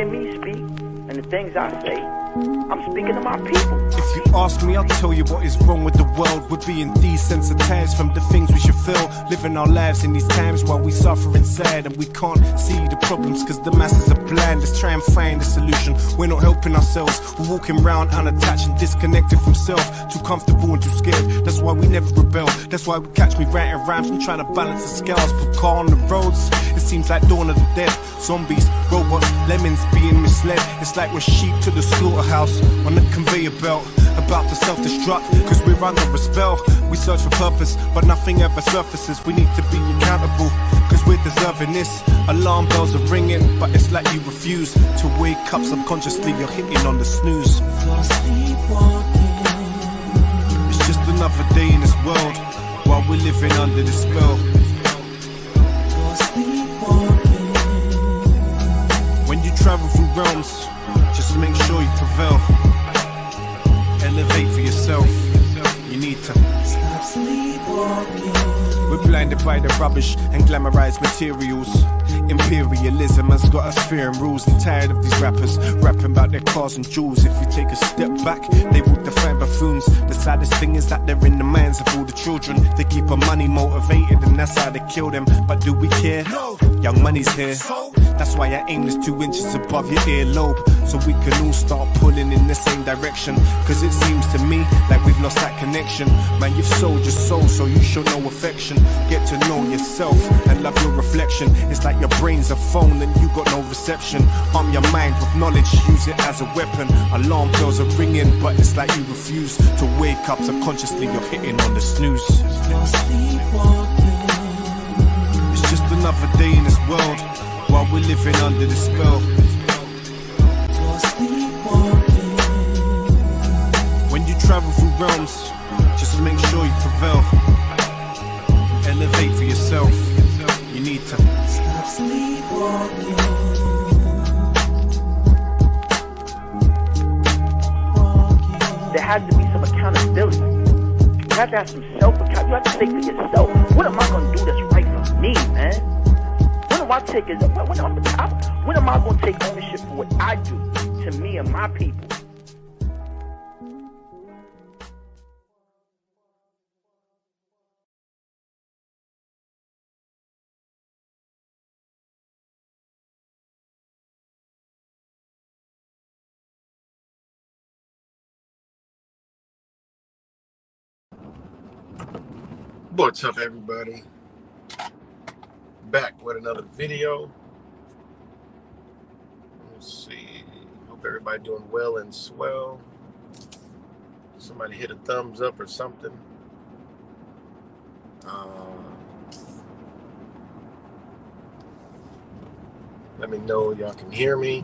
hear me speak and the things I say, I'm speaking to my people. If you ask me, I'll tell you what is wrong with the world. We're being desensitized from the things we should feel. Living our lives in these times while we suffer inside, and we can't see the problems cause the masses are blind. Let's try and find a solution. We're not helping ourselves. We're walking around unattached and disconnected from self. Too comfortable and too scared. That's why we never rebel. That's why we catch me writing rhymes and trying to balance the scales. Put car on the roads. It seems like dawn of the dead. Zombies, robots, lemons being misled. It's like we're sheep to the slaughterhouse on the conveyor belt, about to self-destruct cause we're under a spell. We search for purpose but nothing ever surfaces. We need to be accountable cause we're deserving this. Alarm bells are ringing but it's like you refuse to wake up. Subconsciously you're hitting on the snooze. It's just another day in this world while we're living under this spell. When you travel through realms, just make sure you prevail. Elevate for yourself. You need to stop sleepwalking. We're blinded by the rubbish and glamorized materials. Imperialism has got us fearing rules. I'm tired of these rappers rapping about their cars and jewels. If you take a step back, they will define buffoons. The saddest thing is that they're in the minds of all the children. They keep our money motivated and that's how they kill them. But do we care? No. Young money's here. That's why I aim this 2 inches above your earlobe, so we can all start pulling in the same direction. Cause it seems to me like we've lost that connection. Man, you've sold your soul, so you show no affection. Get to know yourself and love your reflection. It's like your brain's a phone and you got no reception. Arm your mind with knowledge, use it as a weapon. Alarm bells are ringing, but it's like you refuse to wake up. Subconsciously you're hitting on the snooze. It's just another day in this world while we're living under the spell. When you travel through realms, just make sure you prevail. Elevate for yourself. You need to stop sleepwalking. There has to be some accountability. You have to have some self-account. You have to say for yourself, what am I going to do that's right for me, man? When am I going to take ownership for what I do to me and my people? What's up, everybody? Back with another video. Let's see. Hope everybody doing well and swell. Somebody hit a thumbs up or something. Let me know y'all can hear me.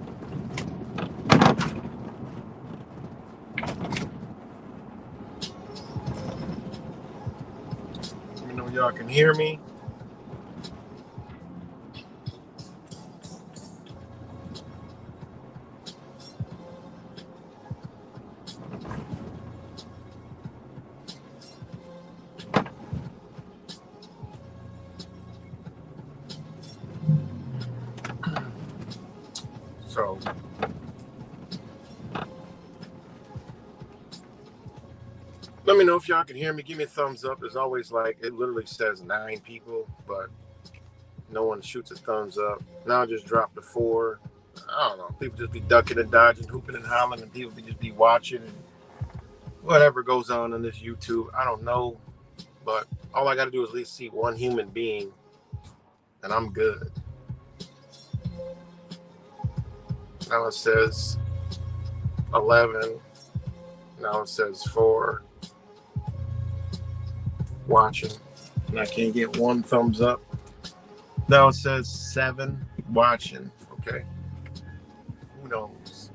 Let me know y'all can hear me. So, let me know if y'all can hear me. Give me a thumbs up. There's always like, it literally says 9 people, but no one shoots a thumbs up. Now I just dropped to 4. I don't know. People just be ducking and dodging, hooping and hollering, and people just be watching and whatever goes on this YouTube. I don't know, but all I got to do is at least see one human being, and I'm good. Now it says 11. Now it says 4 watching. And I can't get one thumbs up. Now it says 7 watching. Okay. Who knows?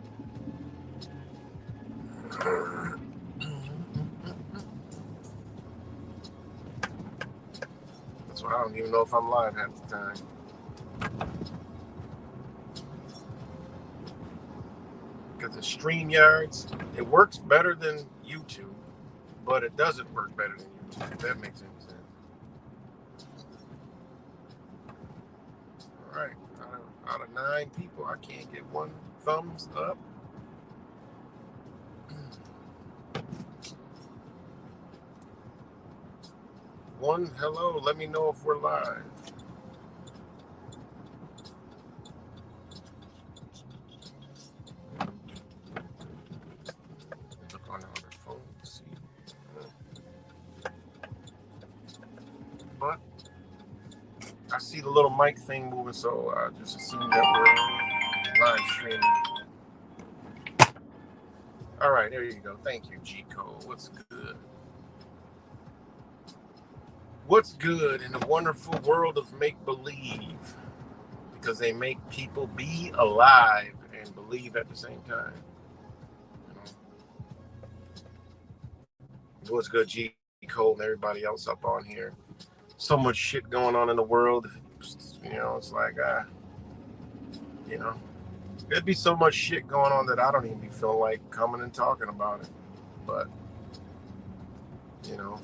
That's why I don't even know if I'm live half the time. Because the StreamYards, it works better than YouTube, but it doesn't work better than YouTube, if that makes any sense. All right, out of got 9 people. I can't get one thumbs up. One hello. Let me know if we're live. Look on our phone. See. But I see the little mic thing moving, so I just assume that we're live streaming. All right, there you go. Thank you, G-Code. What's good? What's good in the wonderful world of make-believe? Because they make people be alive and believe at the same time. You know? What's good, G-Code, and everybody else up on here? So much shit going on in the world. You know, it's like, you know, there'd be so much shit going on that I don't even feel like coming and talking about it. But, you know.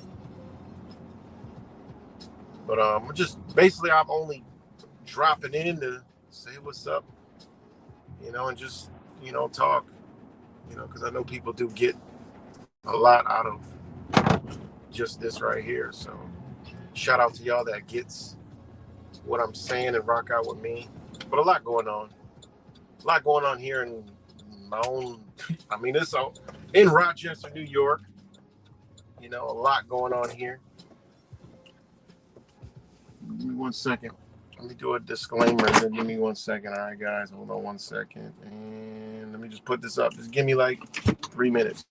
But just basically I'm only dropping in to say what's up, you know, and just, you know, talk, you know, because I know people do get a lot out of just this right here. So shout out to y'all that gets what I'm saying and rock out with me. But a lot going on. A lot going on here in my own, I mean, it's in Rochester, New York. You know, a lot going on here. Give me 1 second. Let me do a disclaimer and then give me 1 second. All right, guys, hold on 1 second. And let me just put this up. Just give me like 3 minutes.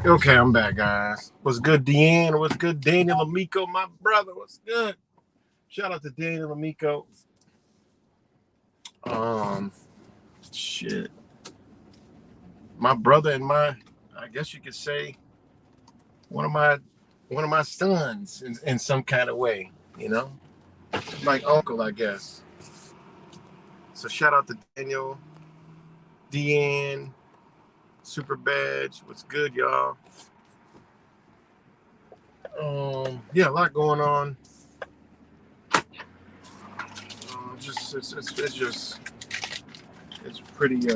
Okay, I'm back, guys. What's good, Deanne? What's good, Daniel Amico, my brother? What's good? Shout out to Daniel Amico. Shit. My brother and I guess you could say, one of my sons in some kind of way, you know? Like uncle, I guess. So shout out to Daniel, Deanne, Super Badge. What's good, y'all? Yeah, a lot going on. It's pretty, you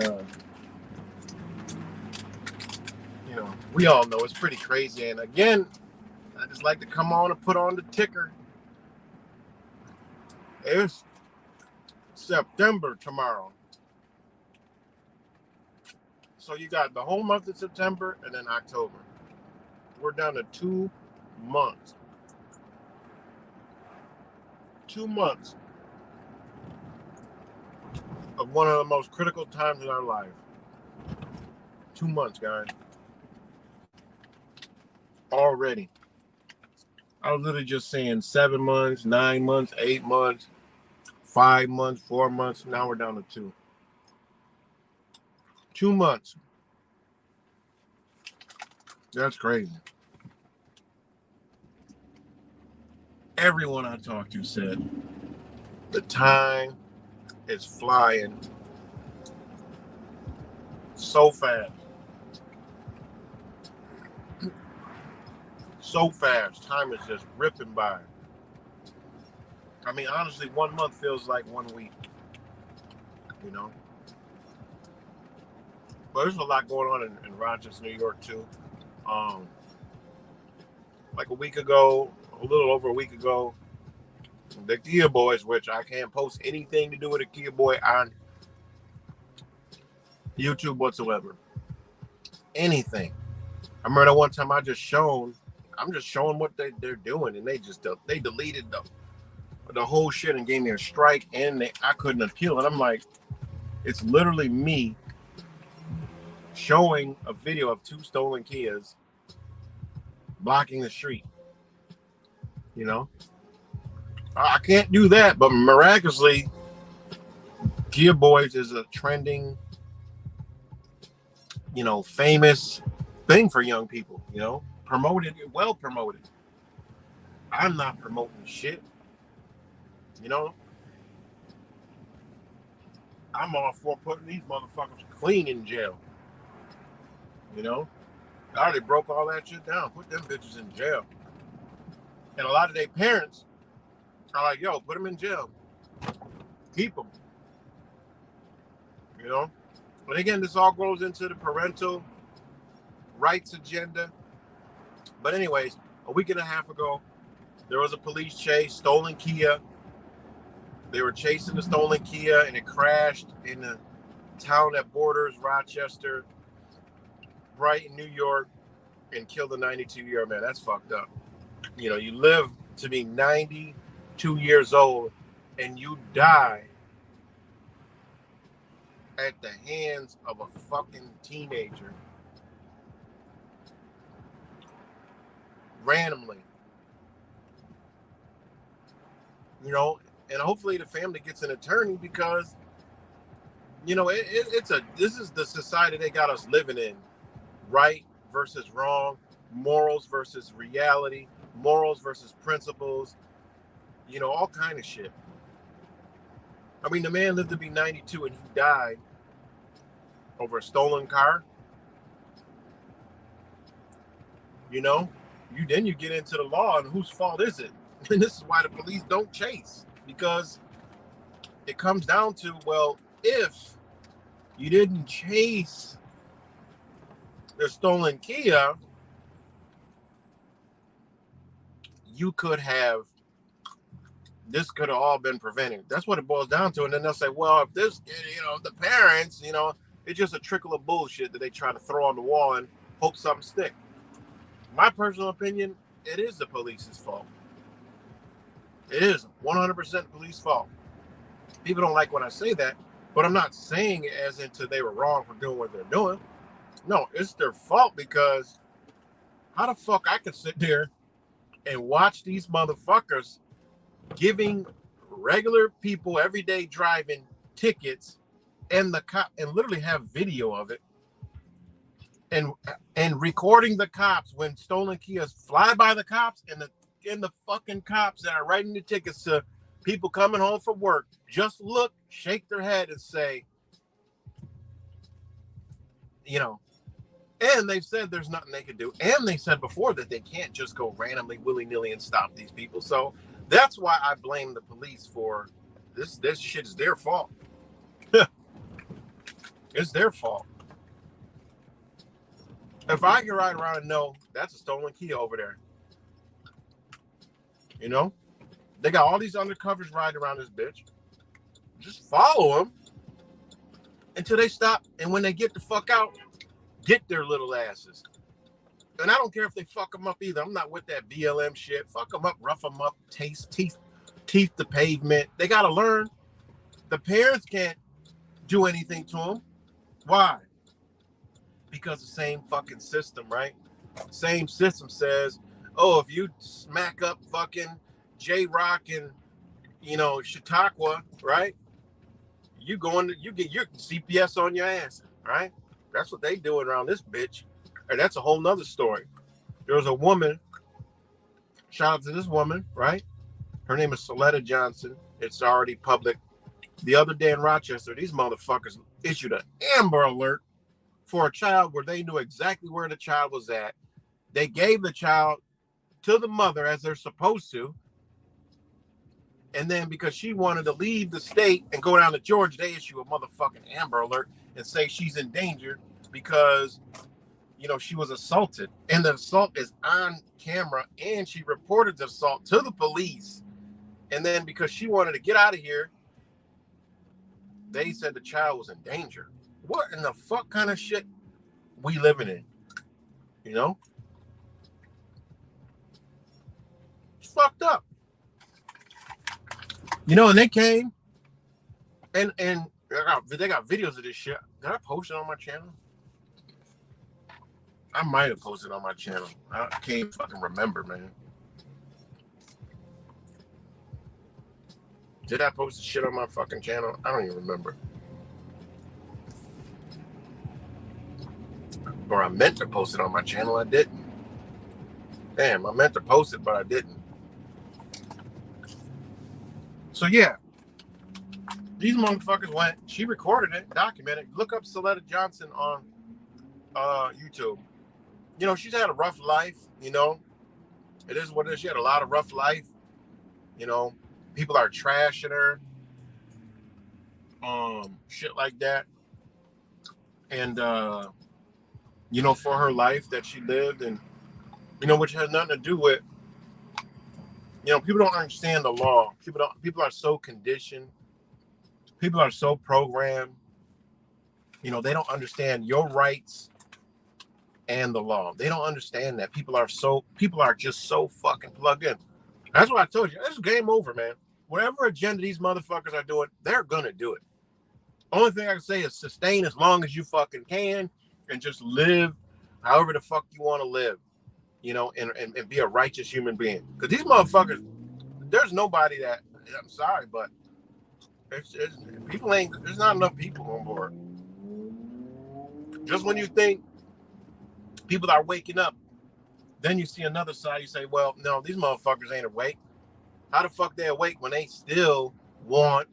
know, we all know it's pretty crazy. And again, I just like to come on and put on the ticker. It's September tomorrow. So you got the whole month of September and then October. We're down to 2 months. 2 months of one of the most critical times in our life. 2 months, guys. Already. I was literally just saying 7 months, 9 months, 8 months, 5 months, 4 months. Now we're down to 2. 2 months. That's crazy. Everyone I talked to said the time is flying so fast. So fast. Time is just ripping by. I mean, honestly, 1 month feels like 1 week. You know? But there's a lot going on in Rochester, New York, too. Like a week ago, a little over a week ago, the Kia Boys, which I can't post anything to do with a Kia Boy on YouTube whatsoever. Anything. I remember that one time I'm just showing what they're doing, and they deleted the whole shit and gave me a strike, and I couldn't appeal. And I'm like, it's literally me showing a video of 2 stolen Kias blocking the street. You know, I can't do that, but miraculously, Kia Boys is a trending, famous thing for young people. Well promoted. I'm not promoting shit. I'm all for putting these motherfuckers clean in jail. I already broke all that shit down. Put them bitches in jail. And a lot of their parents are like, yo, put them in jail. Keep them. But again, this all goes into the parental rights agenda. But anyways, a week and a half ago, there was a police chase, stolen Kia. They were chasing the stolen Kia, and it crashed in a town that borders Rochester, Brighton, New York, and killed a 92-year-old man. That's fucked up. You live to be 92 years old, and you die at the hands of a fucking teenager. Randomly. And hopefully the family gets an attorney, because this is the society they got us living in. Right versus wrong, morals versus reality, morals versus principles, all kind of shit. I mean, the man lived to be 92 and he died over a stolen car. You get into the law, and whose fault is it? And this is why the police don't chase, because it comes down to, well, if you didn't chase the stolen Kia, this could have all been prevented. That's what it boils down to. And then they'll say, well, if this, the parents, it's just a trickle of bullshit that they try to throw on the wall and hope something stick. My personal opinion, it is the police's fault. It is 100% the police's fault. People don't like when I say that, but I'm not saying it as into they were wrong for doing what they're doing. No, it's their fault, because how the fuck I could sit there and watch these motherfuckers giving regular people everyday driving tickets, and the cop, and literally have video of it, and recording the cops when stolen Kias fly by the cops, and the fucking cops that are writing the tickets to people coming home from work just look, shake their head, and say, and they've said there's nothing they can do. And they said before that they can't just go randomly, willy-nilly, and stop these people. So that's why I blame the police for this. This shit is their fault. It's their fault. If I can ride around and know that's a stolen Kia over there, they got all these undercovers riding around this bitch. Just follow them until they stop. And when they get the fuck out, get their little asses. And I don't care if they fuck them up either. I'm not with that BLM shit. Fuck them up, rough them up, teeth the pavement. They got to learn. The parents can't do anything to them. Why? Because the same fucking system, right? Same system says, oh, if you smack up fucking J-Rock and, you know, Chautauqua, right? You get your CPS on your ass, right? That's what they doing around this bitch. And that's a whole nother story. There was a woman, shout out to this woman, right? Her name is Soletta Johnson. It's already public. The other day in Rochester, these motherfuckers issued an Amber Alert for a child where they knew exactly where the child was at. They gave the child to the mother as they're supposed to. And then because she wanted to leave the state and go down to Georgia, they issue a motherfucking Amber Alert and say she's in danger because, you know, she was assaulted. And the assault is on camera, and she reported the assault to the police. And then because she wanted to get out of here, they said the child was in danger. What in the fuck kind of shit we living in? You know? It's fucked up. You know, and they came and they got videos of this shit. Did I post it on my channel? I might have posted it on my channel. I can't fucking remember, man. Did I post the shit on my fucking channel? I don't even remember. Or I meant to post it on my channel. I didn't. Damn, I meant to post it, but I didn't. So yeah, these motherfuckers went. She recorded it, documented. Look up Soletta Johnson on YouTube. You know, she's had a rough life. You know, it is what it is. She had a lot of rough life. You know, people are trashing her, shit like that. And you know, for her life that she lived, and you know, which has nothing to do with. You know, people don't understand the law. People are so conditioned. People are so programmed. You know, they don't understand your rights and the law. They don't understand that people are just so fucking plugged in. That's what I told you. This is game over, man. Whatever agenda these motherfuckers are doing, they're gonna do it. Only thing I can say is sustain as long as you fucking can and just live however the fuck you want to live. You know, and be a righteous human being. Because these motherfuckers, there's nobody that, I'm sorry, but there's not enough people on board. Just when you think people are waking up, then you see another side, you say, well, no, these motherfuckers ain't awake. How the fuck they awake when they still want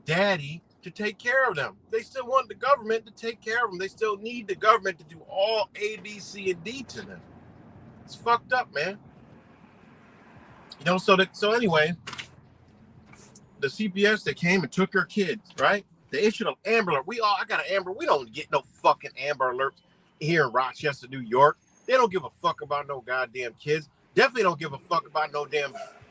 daddy to take care of them? They still want the government to take care of them. They still need the government to do all A, B, C, and D to them. It's fucked up, man. You know, so anyway, the CPS that came and took her kids, right? They issued an Amber Alert. I got an Amber. We don't get no fucking Amber Alerts here in Rochester, New York. They don't give a fuck about no goddamn kids. Definitely don't give a fuck about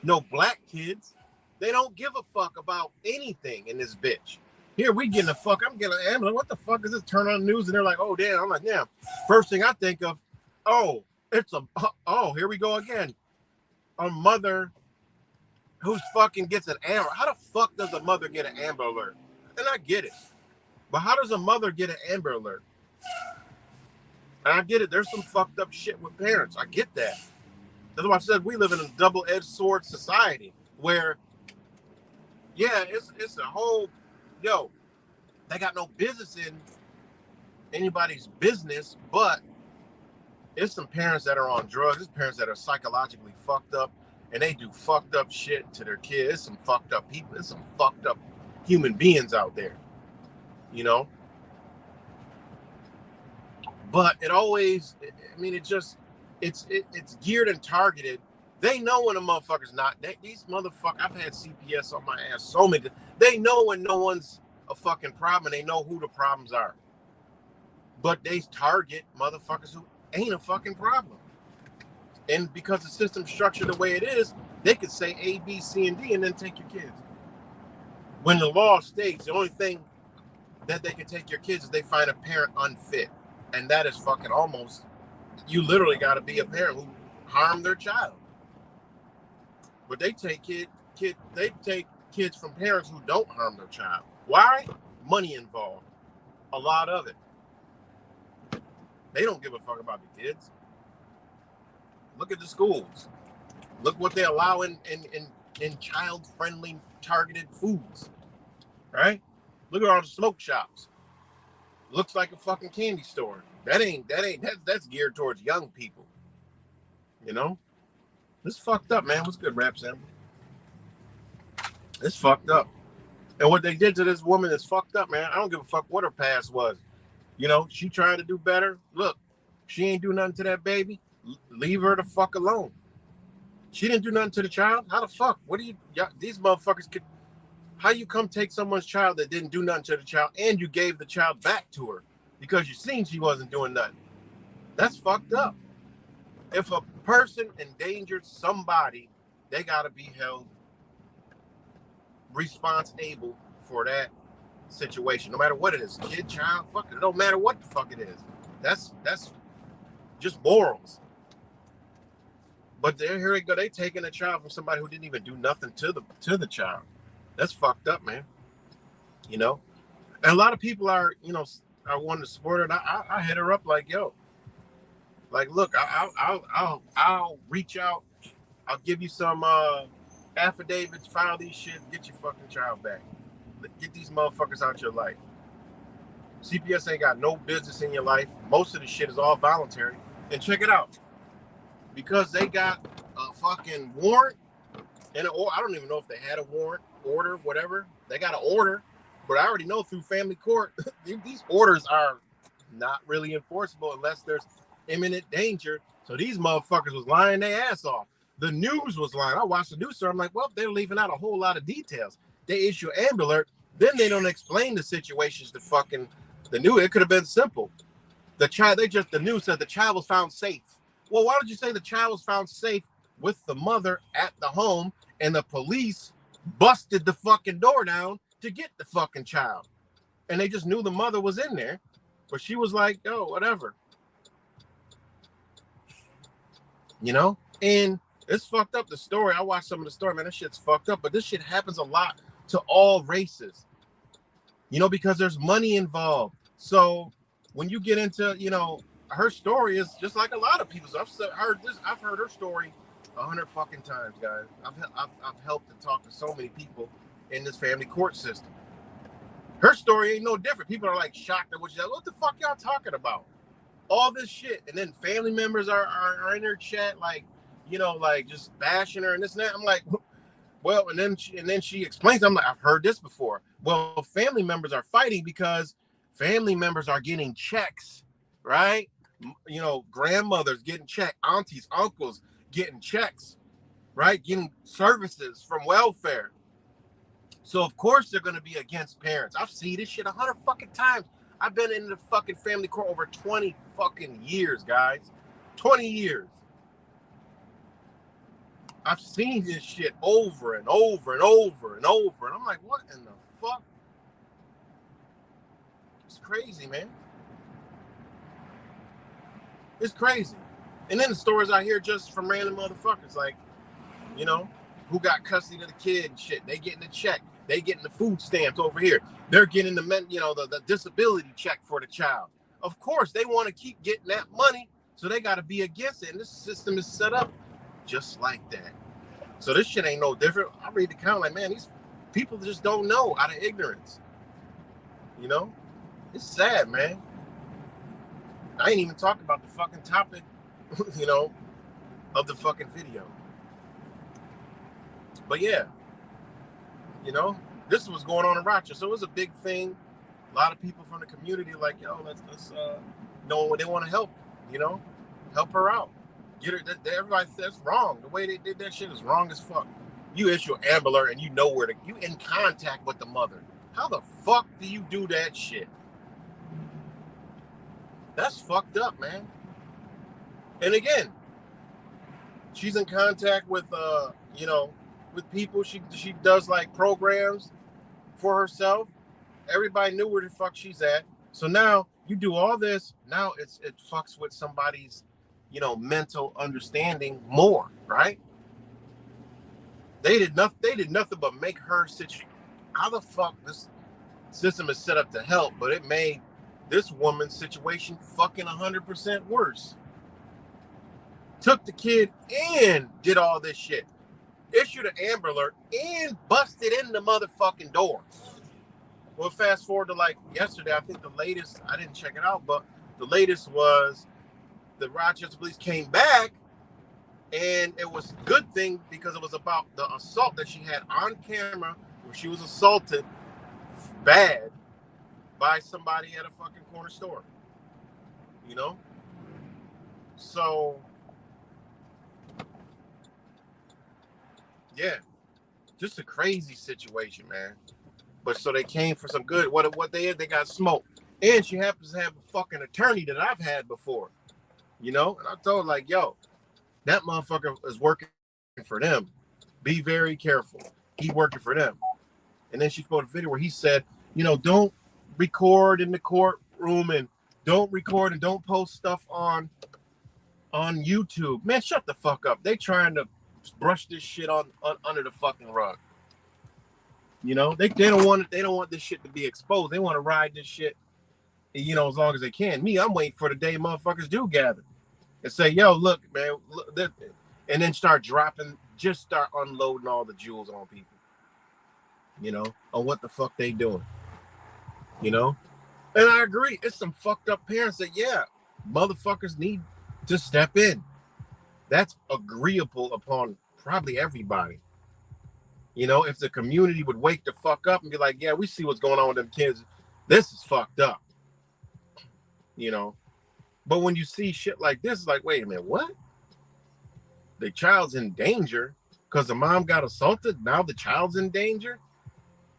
no black kids. They don't give a fuck about anything in this bitch. Here we getting I'm getting an Amber Alert. What the fuck is this? Turn on the news and they're like, oh damn. I'm like, damn. First thing I think of, here we go again. A mother who fucking gets an Amber. How the fuck does a mother get an Amber Alert? And I get it. But how does a mother get an Amber Alert? And I get it. There's some fucked up shit with parents. I get that. That's why I said we live in a double-edged sword society where, yeah, it's a whole, they got no business in anybody's business, but it's some parents that are on drugs. It's parents that are psychologically fucked up, and they do fucked up shit to their kids. It's some fucked up people. It's some fucked up human beings out there, you know? But it always, I mean, it's geared and targeted. They know when a motherfucker's not. These motherfuckers, I've had CPS on my ass so many. They know when no one's a fucking problem, and they know who the problems are. But they target motherfuckers who ain't a fucking problem. And because the system's structured the way it is, they could say A, B, C, and D and then take your kids. When the law states the only thing that they can take your kids is they find a parent unfit. And that is fucking almost, you literally got to be a parent who harmed their child. But they take kids from parents who don't harm their child. Why? Money involved. A lot of it. They don't give a fuck about the kids. Look at the schools. Look what they allow in child-friendly targeted foods, right? Look at all the smoke shops. Looks like a fucking candy store. That's geared towards young people. You know? It's fucked up, man. What's good, Rap Sam? It's fucked up. And what they did to this woman is fucked up, man. I don't give a fuck what her past was. You know, she trying to do better. Look, she ain't do nothing to that baby. Leave her the fuck alone. She didn't do nothing to the child. How the fuck? What do you? These motherfuckers could. How you come take someone's child that didn't do nothing to the child and you gave the child back to her because you seen she wasn't doing nothing? That's fucked up. If a person endangered somebody, they gotta be held responsible for that situation, no matter what it is. Kid, child, fuck it. It don't matter what the fuck it is. That's just morals. But here they go. They taking a child from somebody who didn't even do nothing to the child. That's fucked up, man. You know, and a lot of people are, you know, I wanted to support her. And I hit her up like, yo, like, look, I'll reach out. I'll give you some affidavits, file these shit, get your fucking child back. Get these motherfuckers out your life. CPS ain't got no business in your life. Most of the shit is all voluntary. And check it out. Because they got a fucking warrant, and I don't even know if they had a warrant, order, whatever. They got an order, but I already know through family court, these orders are not really enforceable unless there's imminent danger. So these motherfuckers was lying their ass off. The news was lying. I watched the news, so I'm like, well, they're leaving out a whole lot of details. They issue Amber Alert, then they don't explain the situations to fucking the news. It could have been simple. The news said the child was found safe. Well, why don't you say the child was found safe with the mother at the home and the police busted the fucking door down to get the fucking child? And they just knew the mother was in there, but she was like, oh, whatever. You know? And it's fucked up, the story. I watched some of the story, man. This shit's fucked up, but this shit happens a lot to all races, you know, because there's money involved. So when you get into, you know, her story is just like a lot of people's. I've heard her story 100 fucking times, guys. I've helped and talked to so many people in this family court system. Her story ain't no different. People are like shocked at what she's like. What the fuck y'all talking about? All this shit, and then family members are in her chat, like, you know, like just bashing her and this and that. I'm like, well, and then she explains. I'm like, I've heard this before. Well, family members are fighting because family members are getting checks, right? You know, grandmothers getting checks, aunties, uncles getting checks, right? Getting services from welfare. So of course they're gonna be against parents. I've seen this shit 100 fucking times. I've been in the fucking family court over 20 fucking years, guys. 20 years. I've seen this shit over and over and over and over. And I'm like, what in the fuck? It's crazy, man. It's crazy. And then the stories I hear just from random motherfuckers, like, you know, who got custody of the kid and shit. They getting the check. They getting the food stamps over here. They're getting the disability check for the child. Of course, they want to keep getting that money, so they got to be against it. And this system is set up just like that. So this shit ain't no different. I read the comment like, man, these people just don't know out of ignorance. You know? It's sad, man. I ain't even talking about the fucking topic, you know, of the fucking video. But yeah, you know, this is what's going on in Rochester. So it was a big thing. A lot of people from the community like, yo, let's know what they want to help, you know, help her out. Get her. Everybody says that's wrong. The way they did that shit is wrong as fuck. You issue an Amber Alert and you know where you in contact with the mother. How the fuck do you do that shit? That's fucked up, man. And again, she's in contact with, you know, with people. She does like programs for herself. Everybody knew where the fuck she's at. So now you do all this. Now it fucks with somebody's, you know, mental understanding more, right? They did nothing but make her situation. How the fuck this system is set up to help, but it made this woman's situation fucking 100% worse. took the kid and did all this shit. Issued an Amber Alert and busted in the motherfucking door. Well, fast forward to like yesterday, I think the latest, I didn't check it out, but the latest was the Rochester police came back, and it was a good thing because it was about the assault that she had on camera where she was assaulted bad by somebody at a fucking corner store. You know? So, yeah, just a crazy situation, man. But so they came for some good. What they did, they got smoked. And she happens to have a fucking attorney that I've had before. You know? And I told her, like, yo, that motherfucker is working for them. Be very careful. He working for them. And then she put a video where he said, you know, don't record in the courtroom and don't record and don't post stuff on YouTube. Man, shut the fuck up. They trying to brush this shit on under the fucking rug. You know, they don't want this shit to be exposed. They want to ride this shit, you know, as long as they can. Me, I'm waiting for the day motherfuckers do gather and say, yo, look, man, look, this, and then start unloading all the jewels on people, you know, on what the fuck they doing, you know. And I agree, it's some fucked up parents that, yeah, motherfuckers need to step in. That's agreeable upon probably everybody. You know, if the community would wake the fuck up and be like, yeah, we see what's going on with them kids. This is fucked up. You know, but when you see shit like this, it's like, wait a minute, what? The child's in danger because the mom got assaulted. Now the child's in danger?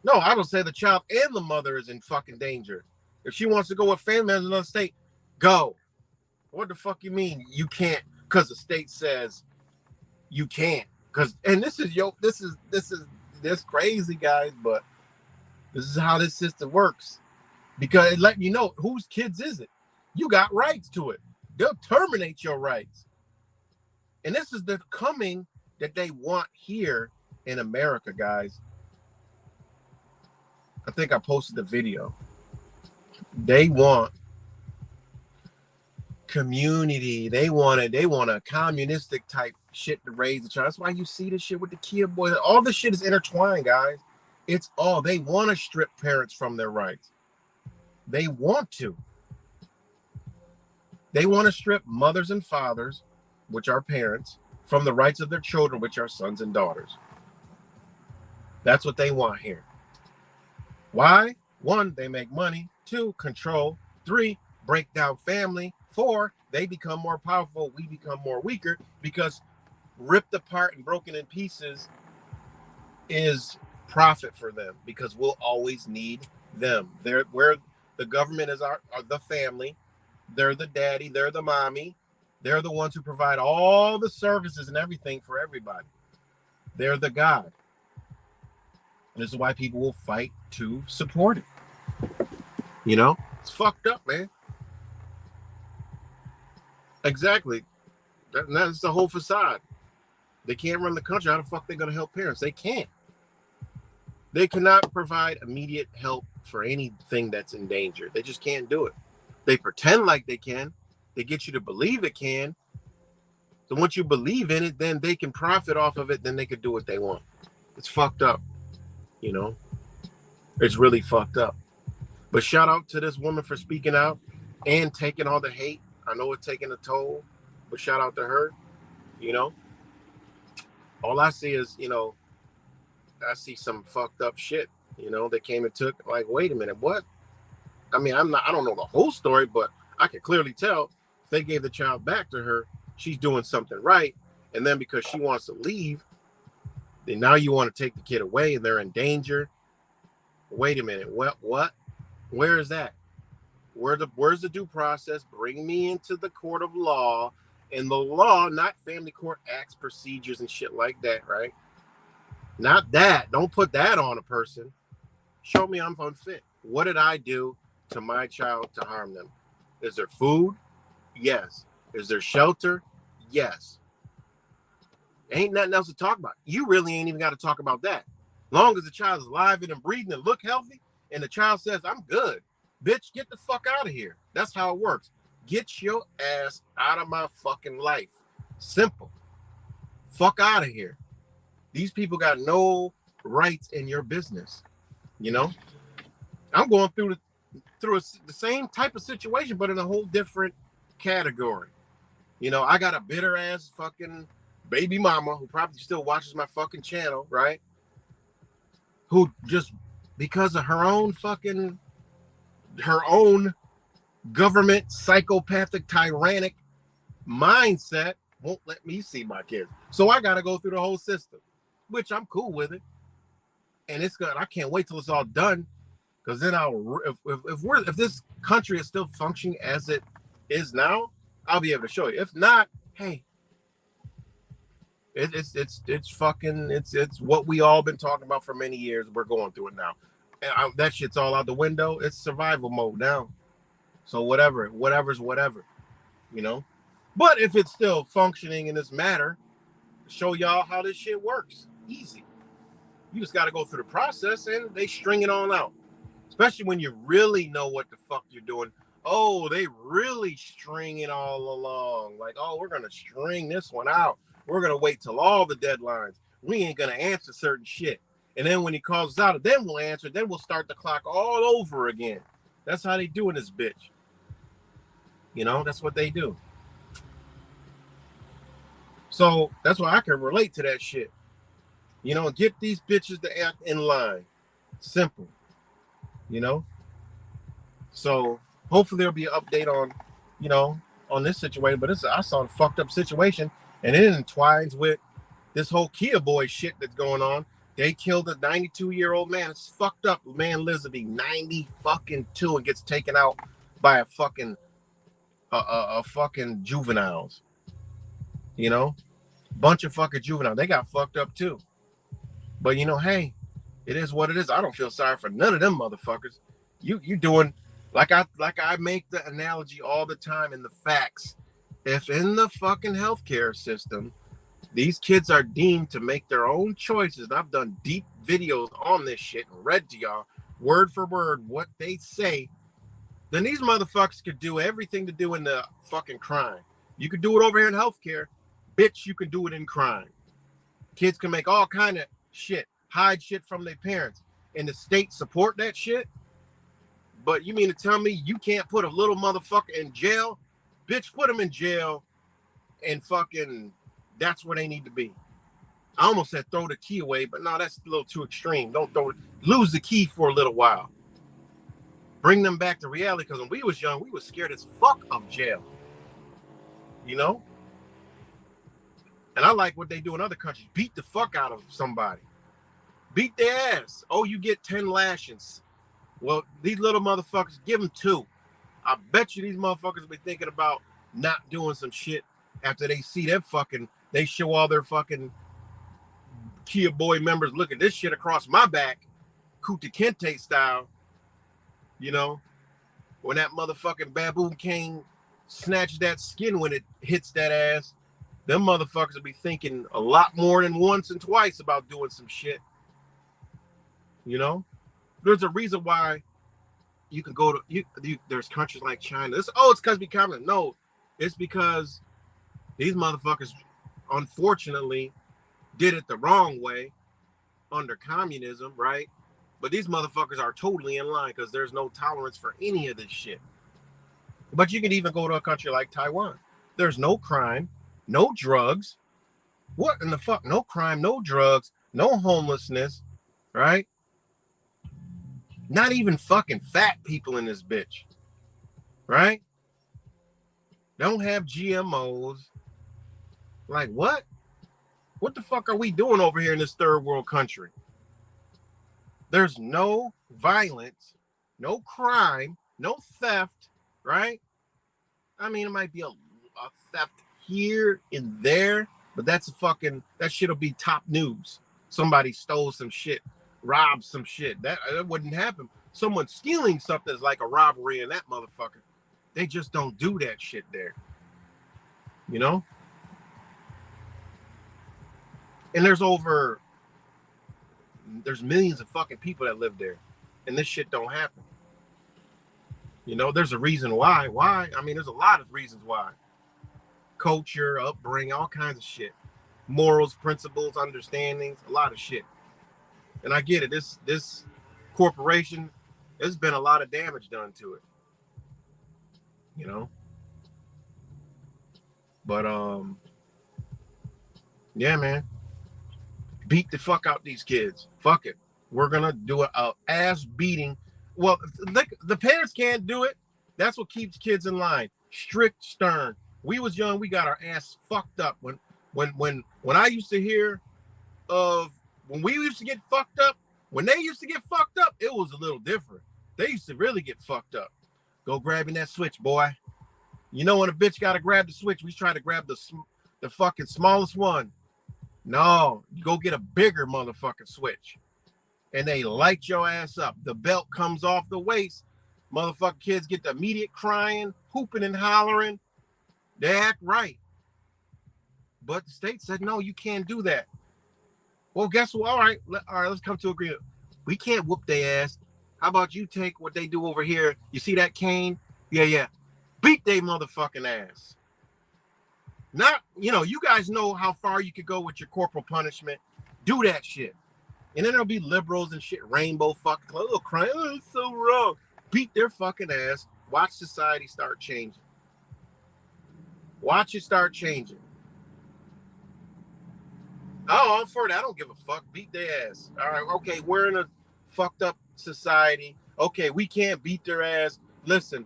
No, I don't say the child and the mother is in fucking danger. If she wants to go with family members in another state, go. What the fuck you mean you can't? Because the state says you can't. And this is crazy, guys, but this is how this system works. Because it letting you know whose kids is it. You got rights to it. They'll terminate your rights. And this is the coming that they want here in America, guys. I think I posted the video. They want community. They want a communistic type shit to raise the child. That's why you see this shit with the kid boy. All this shit is intertwined, guys. It's all, they want to strip parents from their rights. They want to. They want to strip mothers and fathers, which are parents, from the rights of their children, which are sons and daughters. That's what they want here. Why? 1, they make money. 2, control. 3, break down family. 4, they become more powerful. We become more weaker because ripped apart and broken in pieces is profit for them because we'll always need them. They're where the government is are the family. They're the daddy. They're the mommy. They're the ones who provide all the services and everything for everybody. They're the God. This is why people will fight to support it. You know, it's fucked up, man. Exactly. That's the whole facade. They can't run the country. How the fuck are they going to help parents? They can't. They cannot provide immediate help for anything that's in danger. They just can't do it. They pretend like they can. They get you to believe it can. So once you believe in it, then they can profit off of it. Then they can do what they want. It's fucked up. You know, it's really fucked up. But shout out to this woman for speaking out and taking all the hate. I know it's taking a toll, but shout out to her. You know, all I see is, you know, I see some fucked up shit. You know, they came and took, like, wait a minute, what? I mean, I don't know the whole story, but I can clearly tell if they gave the child back to her, she's doing something right. And then because she wants to leave, then now you want to take the kid away and they're in danger. Wait a minute, what? Where is that? Where's the due process? Bring me into the court of law. And the law, not family court acts, procedures, and shit like that, right? Not that. Don't put that on a person. Show me I'm unfit. What did I do to my child to harm them? Is there food? Yes. Is there shelter? Yes. Ain't nothing else to talk about. You really ain't even got to talk about that. Long as the child is alive and breathing and look healthy, and the child says, I'm good. Bitch, get the fuck out of here. That's how it works. Get your ass out of my fucking life. Simple. Fuck out of here. These people got no rights in your business. You know, I'm going through the same type of situation, but in a whole different category. You know, I got a bitter ass fucking baby mama who probably still watches my fucking channel, right? Who just because of her own government psychopathic tyrannic mindset won't let me see my kids. So I gotta go through the whole system, which I'm cool with it. And it's good. I can't wait till it's all done, because then if this country is still functioning as it is now, I'll be able to show you. If not, hey, it's what we all been talking about for many years. We're going through it now, and that shit's all out the window. It's survival mode now. So whatever's whatever, you know. But if it's still functioning in this matter, show y'all how this shit works. Easy. You just got to go through the process, and they string it all out. Especially when you really know what the fuck you're doing. Oh, they really string it all along. Like, oh, we're going to string this one out. We're going to wait till all the deadlines. We ain't going to answer certain shit. And then when he calls us out, then we'll answer. Then we'll start the clock all over again. That's how they do in this bitch. You know, that's what they do. So that's why I can relate to that shit. You know, get these bitches to act in line. Simple. You know? So hopefully there'll be an update on, you know, on this situation. But I saw a fucked up situation, and it entwines with this whole Kia boy shit that's going on. They killed a 92-year-old man. It's fucked up. The man lives to be 92 and gets taken out by a fucking juveniles. You know? Bunch of fucking juveniles. They got fucked up too. But you know, hey, it is what it is. I don't feel sorry for none of them motherfuckers. You doing like I make the analogy all the time in the facts. If in the fucking healthcare system, these kids are deemed to make their own choices, and I've done deep videos on this shit and read to y'all word for word what they say, then these motherfuckers could do everything to do in the fucking crime. You could do it over here in healthcare. Bitch, you can do it in crime. Kids can make all kind of shit, hide shit from their parents, and the state support that shit. But you mean to tell me you can't put a little motherfucker in jail? Bitch, put them in jail, and fucking that's where they need to be. I almost said throw the key away, but no, that's a little too extreme. Don't throw it. Lose the key for a little while. Bring them back to reality, because when we was young, we was scared as fuck of jail. You know? And I like what they do in other countries. Beat the fuck out of somebody. Beat their ass. Oh, you get 10 lashings. Well, these little motherfuckers, give them 2. I bet you these motherfuckers will be thinking about not doing some shit after they see them fucking, they show all their fucking Kia boy members, look at this shit across my back, Kuta Kente style, you know, when that motherfucking baboon cane snatches that skin when it hits that ass, them motherfuckers will be thinking a lot more than once and twice about doing some shit. You know, there's a reason why you can go to there's countries like China. It's because we communist. No, it's because these motherfuckers, unfortunately, did it the wrong way under communism, right? But these motherfuckers are totally in line because there's no tolerance for any of this shit. But you can even go to a country like Taiwan. There's no crime, no drugs. What in the fuck? No crime, no drugs, no homelessness, right? Not even fucking fat people in this bitch, right? Don't have GMOs. Like, what? What the fuck are we doing over here in this third world country? There's no violence, no crime, no theft, right? I mean, it might be a theft here and there, but that shit'll be top news. Somebody stole some shit, robbed some shit. That wouldn't happen. Someone stealing something is like a robbery in that motherfucker. They just don't do that shit there. You know? And there's millions of fucking people that live there, and this shit don't happen. You know, there's a reason why. Why? I mean, there's a lot of reasons why. culture, upbringing, all kinds of shit. Morals, principles, understandings, a lot of shit. And I get it. This corporation, there's been a lot of damage done to it. You know? But yeah, man. Beat the fuck out these kids. Fuck it. We're gonna do a ass beating. Well, the parents can't do it. That's what keeps kids in line. Strict, stern. We was young, we got our ass fucked up. When I used to hear of when we used to get fucked up, when they used to get fucked up, it was a little different. They used to really get fucked up. Go grabbing that switch, boy. You know when a bitch gotta grab the switch, we try to grab the fucking smallest one. No, you go get a bigger motherfucking switch. And they light your ass up. The belt comes off the waist. Motherfucking kids get the immediate crying, hooping and hollering. They act right. But the state said, no, you can't do that. Well, guess what? All right, let's come to agreement. We can't whoop their ass. How about you take what they do over here? You see that cane? Yeah. Beat they motherfucking ass. Not, you guys know how far you could go with your corporal punishment. Do that shit. And then there'll be liberals and shit, rainbow fucking, little crying, oh, it's so wrong. Beat their fucking ass. Watch society start changing. Watch it start changing. Oh, I'm for that. I don't give a fuck. Beat their ass. All right, okay, we're in a fucked up society. Okay, we can't beat their ass. Listen,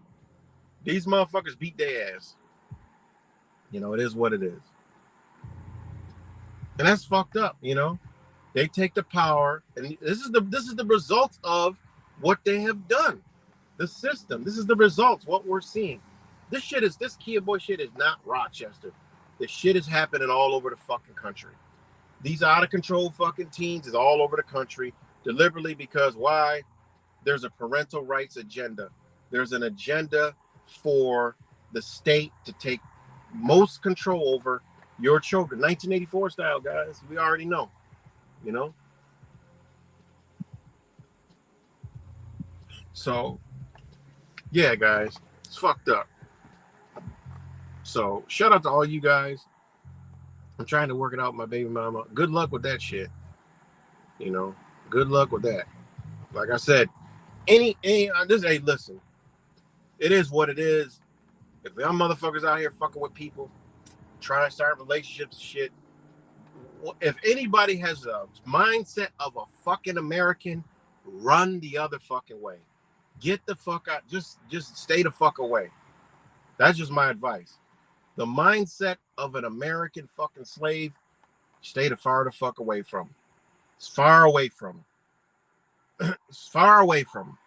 these motherfuckers beat their ass. It is what it is. And that's fucked up, They take the power, and this is the result of what they have done. The system. This is the results, what we're seeing. This Kia Boy shit is not Rochester. This shit is happening all over the fucking country. These out of control fucking teens is all over the country deliberately because why? There's a parental rights agenda. There's an agenda for the state to take most control over your children. 1984 style, guys. We already know. So, yeah, guys, it's fucked up. So, shout out to all you guys. I'm trying to work it out with my baby mama. Good luck with that shit. Good luck with that. Like I said, hey, listen. It is what it is. If y'all motherfuckers out here fucking with people, trying to start relationships and shit, if anybody has a mindset of a fucking American, run the other fucking way. Get the fuck out. Just stay the fuck away. That's just my advice. The mindset of an American fucking slave, stay the fuck away from. It's far away from. It's far away from.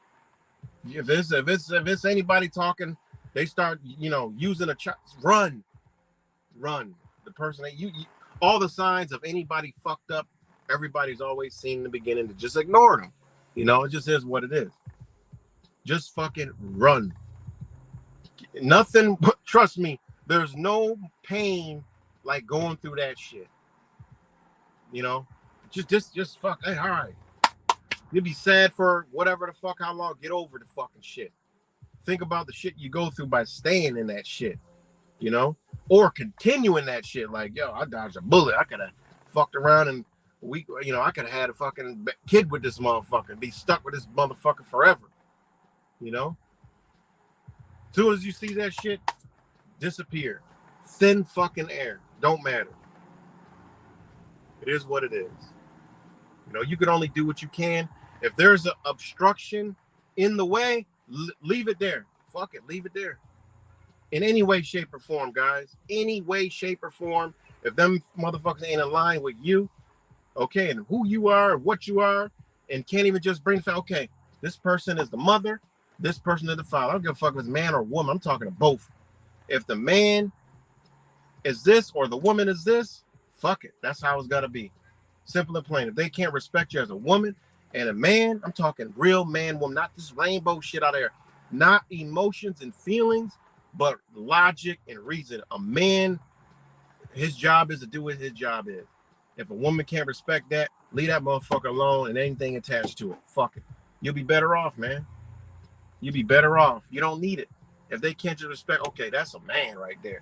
If it's anybody talking, they start using a run. The person that you all the signs of anybody fucked up, everybody's always seen in the beginning to just ignore them. It just is what it is. Just fucking run. Nothing, trust me, there's no pain like going through that shit. Just fuck, hey, all right. You'll be sad for whatever the fuck, how long, get over the fucking shit. Think about the shit you go through by staying in that shit, or continuing that shit. Like, yo, I dodged a bullet. I could have fucked around and I could have had a fucking kid with this motherfucker, be stuck with this motherfucker forever. As soon as you see that shit, disappear. Thin fucking air. Don't matter. It is what it is. You can only do what you can. If there's an obstruction in the way, leave it there. Fuck it. Leave it there. In any way, shape, or form, guys. Any way, shape, or form. If them motherfuckers ain't in line with you, okay, and who you are, what you are, and can't even just bring, okay, this person is the mother, this person is the father. I don't give a fuck if it's man or woman. I'm talking to both. If the man is this or the woman is this, fuck it. That's how it's got to be. Simple and plain. If they can't respect you as a woman and a man, I'm talking real man, woman, not this rainbow shit out there. Not emotions and feelings, but logic and reason. A man, his job is to do what his job is. If a woman can't respect that, leave that motherfucker alone and anything attached to it. Fuck it. You'll be better off, man. You'll be better off. You don't need it. If they can't just respect, okay, that's a man right there.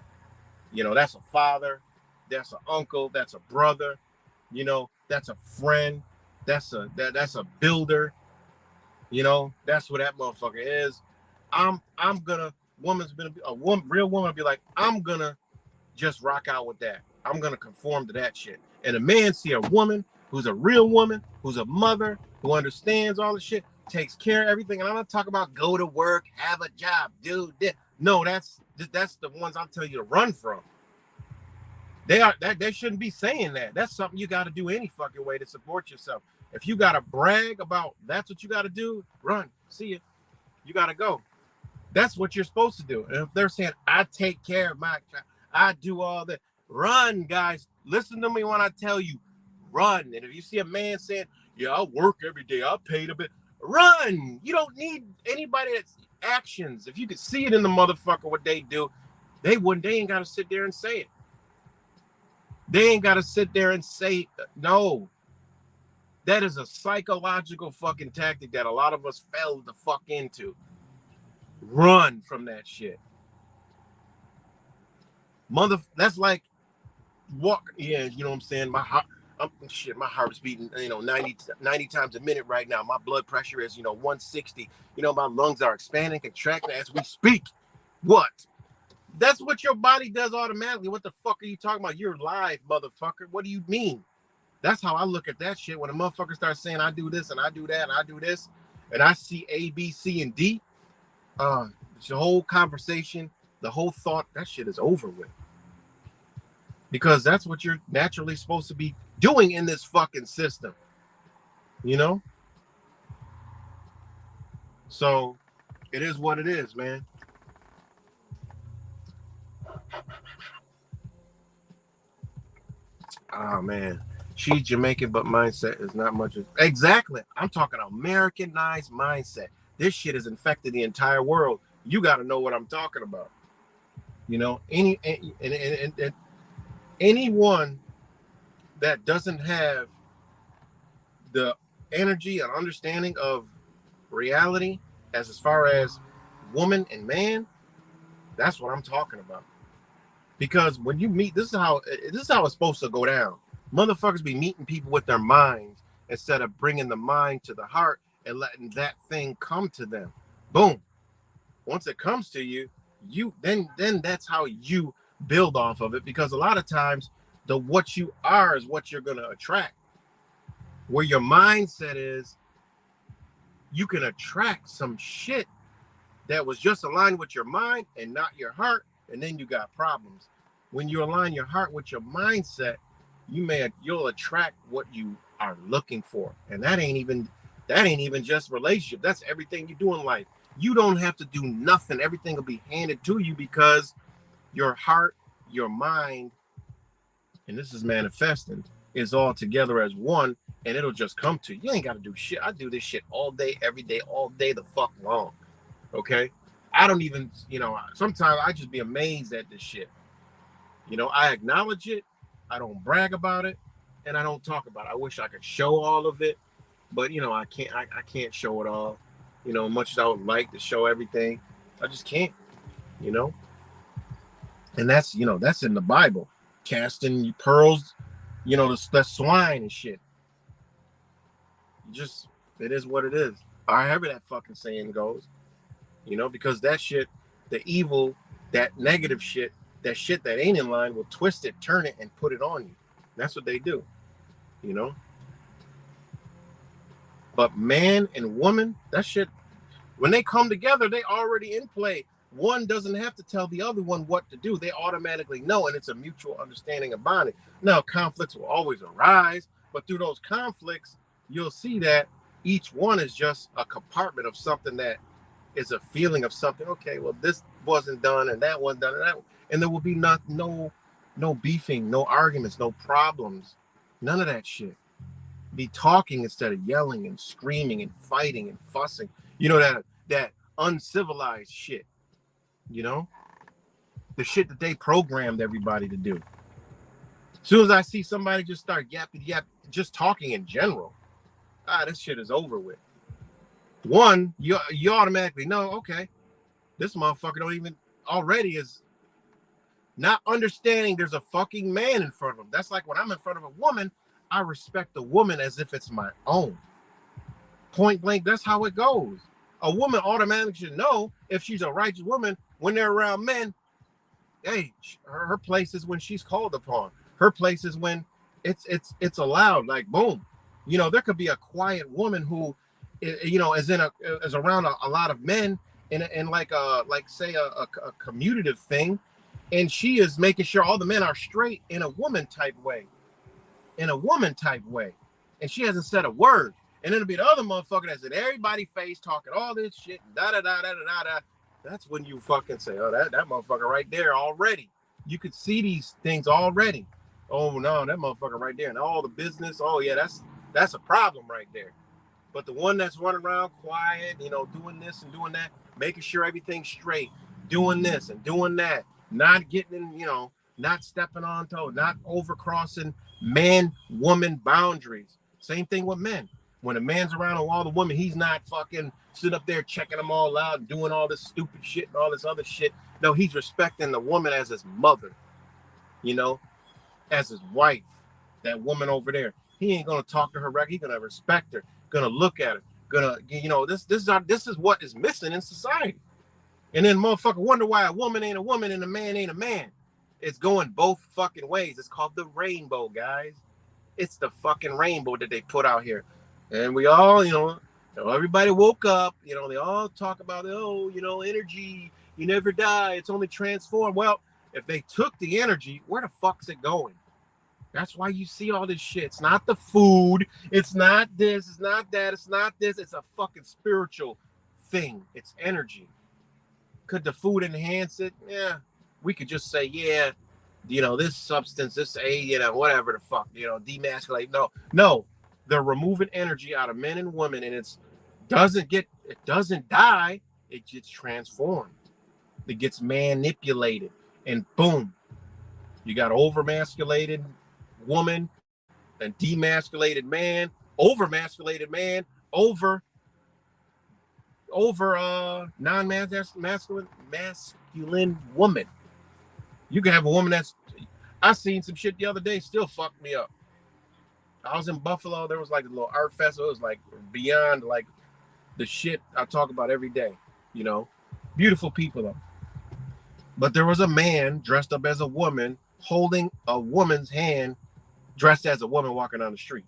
You know, that's a father, that's an uncle, that's a brother, you know, that's a friend, that's a builder, you know, that's what that motherfucker is. I'm gonna real woman be like, I'm gonna just rock out with that. I'm gonna conform to that shit. And a man see a woman who's a real woman, who's a mother, who understands all the shit, takes care of everything. And I'm not talking about go to work, have a job, do this. No, that's the ones I'm telling you to run from. They shouldn't be saying that. That's something you got to do any fucking way to support yourself. If you got to brag about that's what you got to do, run. See it. You got to go. That's what you're supposed to do. And if they're saying, I take care of my, I do all that, run, guys. Listen to me when I tell you, run. And if you see a man saying, yeah, I work every day, I paid a bit, run. You don't need anybody that's actions. If you could see it in the motherfucker what they do, they ain't got to sit there and say it. They ain't got to sit there and say, no. That is a psychological fucking tactic that a lot of us fell the fuck into. Run from that shit. That's like walk. Yeah, you know what I'm saying? My heart's beating, 90 times a minute right now. My blood pressure is, 160. My lungs are expanding, contracting as we speak. What? That's what your body does automatically. What the fuck are you talking about? You're live, motherfucker. What do you mean? That's how I look at that shit. When a motherfucker starts saying, I do this and I do that and I do this, and I see A, B, C, and D, the whole conversation, the whole thought, that shit is over with. Because that's what you're naturally supposed to be doing in this fucking system. So it is what it is, man. Oh, man. She's Jamaican, but mindset is not much. Exactly. I'm talking Americanized mindset. This shit has infected the entire world. You got to know what I'm talking about. Anyone that doesn't have the energy and understanding of reality as far as woman and man, that's what I'm talking about. Because when you meet, this is how it's supposed to go down. Motherfuckers be meeting people with their minds instead of bringing the mind to the heart and letting that thing come to them. Boom. Once it comes to you, then that's how you build off of it. Because a lot of times what you are is what you're going to attract. Where your mindset is, you can attract some shit that was just aligned with your mind and not your heart, and then you got problems. When you align your heart with your mindset, you'll attract what you are looking for. And that ain't even just relationship. That's everything you do in life. You don't have to do nothing. Everything will be handed to you because your heart, your mind, and this is manifesting, is all together as one, and it'll just come to you. You ain't got to do shit. I do this shit all day, every day, all day the fuck long. Okay? I don't even, sometimes I just be amazed at this shit. I acknowledge it. I don't brag about it, and I don't talk about it. I wish I could show all of it, but I can't show it all. Much as I would like to show everything, I just can't. And that's that's in the Bible, casting pearls, the swine and shit. It is what it is. However that fucking saying goes, because that shit, the evil, that negative shit, that shit that ain't in line will twist it, turn it, and put it on you. That's what they do, But man and woman, that shit, when they come together, they already in play. One doesn't have to tell the other one what to do. They automatically know, and it's a mutual understanding of bonding. Now, conflicts will always arise, but through those conflicts, you'll see that each one is just a compartment of something that is a feeling of something. Okay, well, this wasn't done, and that wasn't done, and there will be no beefing, no arguments, no problems, none of that shit. Be talking instead of yelling and screaming and fighting and fussing. That uncivilized shit. The shit that they programmed everybody to do. As soon as I see somebody just start yapping, just talking in general, this shit is over with. One, you automatically know, okay, this motherfucker don't even already is Not understanding there's a fucking man in front of them. That's like when I'm in front of a woman, I respect the woman as if it's my own. Point blank, that's how it goes. A woman automatically should know if she's a righteous woman when they're around men. Hey, her place is when she's called upon. Her place is when it's allowed. Like boom, you know, there could be a quiet woman who, you know, is around a lot of men in like say a commutative thing, and she is making sure all the men are straight in a woman type way, and she hasn't said a word. And then it'll be the other motherfucker that's in everybody's face talking all this shit, da da da da da da. That's when you fucking say, oh, that motherfucker right there already. You could see these things already. Oh no, that motherfucker right there, and all the business. Oh yeah, that's a problem right there. But the one that's running around quiet, you know, doing this and doing that, making sure everything's straight, doing this and doing that, not getting in, you know, not stepping on toes, not overcrossing man-woman boundaries. Same thing with men. When a man's around all the women, he's not fucking sitting up there checking them all out and doing all this stupid shit and all this other shit. No, he's respecting the woman as his mother, you know, as his wife, that woman over there. He ain't gonna talk to her right. He's gonna respect her, gonna look at her, gonna, you know, this is what is missing in society. And then motherfucker wonder why a woman ain't a woman and a man ain't a man. It's going both fucking ways. It's called the rainbow, guys. It's the fucking rainbow that they put out here. And we all, you know, everybody woke up, you know, they all talk about, oh, you know, energy, you never die, it's only transformed. Well, if they took the energy, where the fuck's it going? That's why you see all this shit. It's not the food, it's not this, it's not that, it's not this, it's a fucking spiritual thing. It's energy. Could the food enhance it? Yeah. We could just say, yeah, you know, this substance, this you know, whatever the fuck, you know, demasculate. No. They're removing energy out of men and women, and it doesn't die. It gets transformed. It gets manipulated, and boom, you got overmasculated woman and demasculated man, overmasculated man, over non-masculine masculine woman. You can have a woman that's. I seen some shit the other day, still fucked me up. I was in Buffalo. There was like a little art festival. It was like beyond like the shit I talk about every day, you know. Beautiful people though. But there was a man dressed up as a woman holding a woman's hand dressed as a woman walking down the street.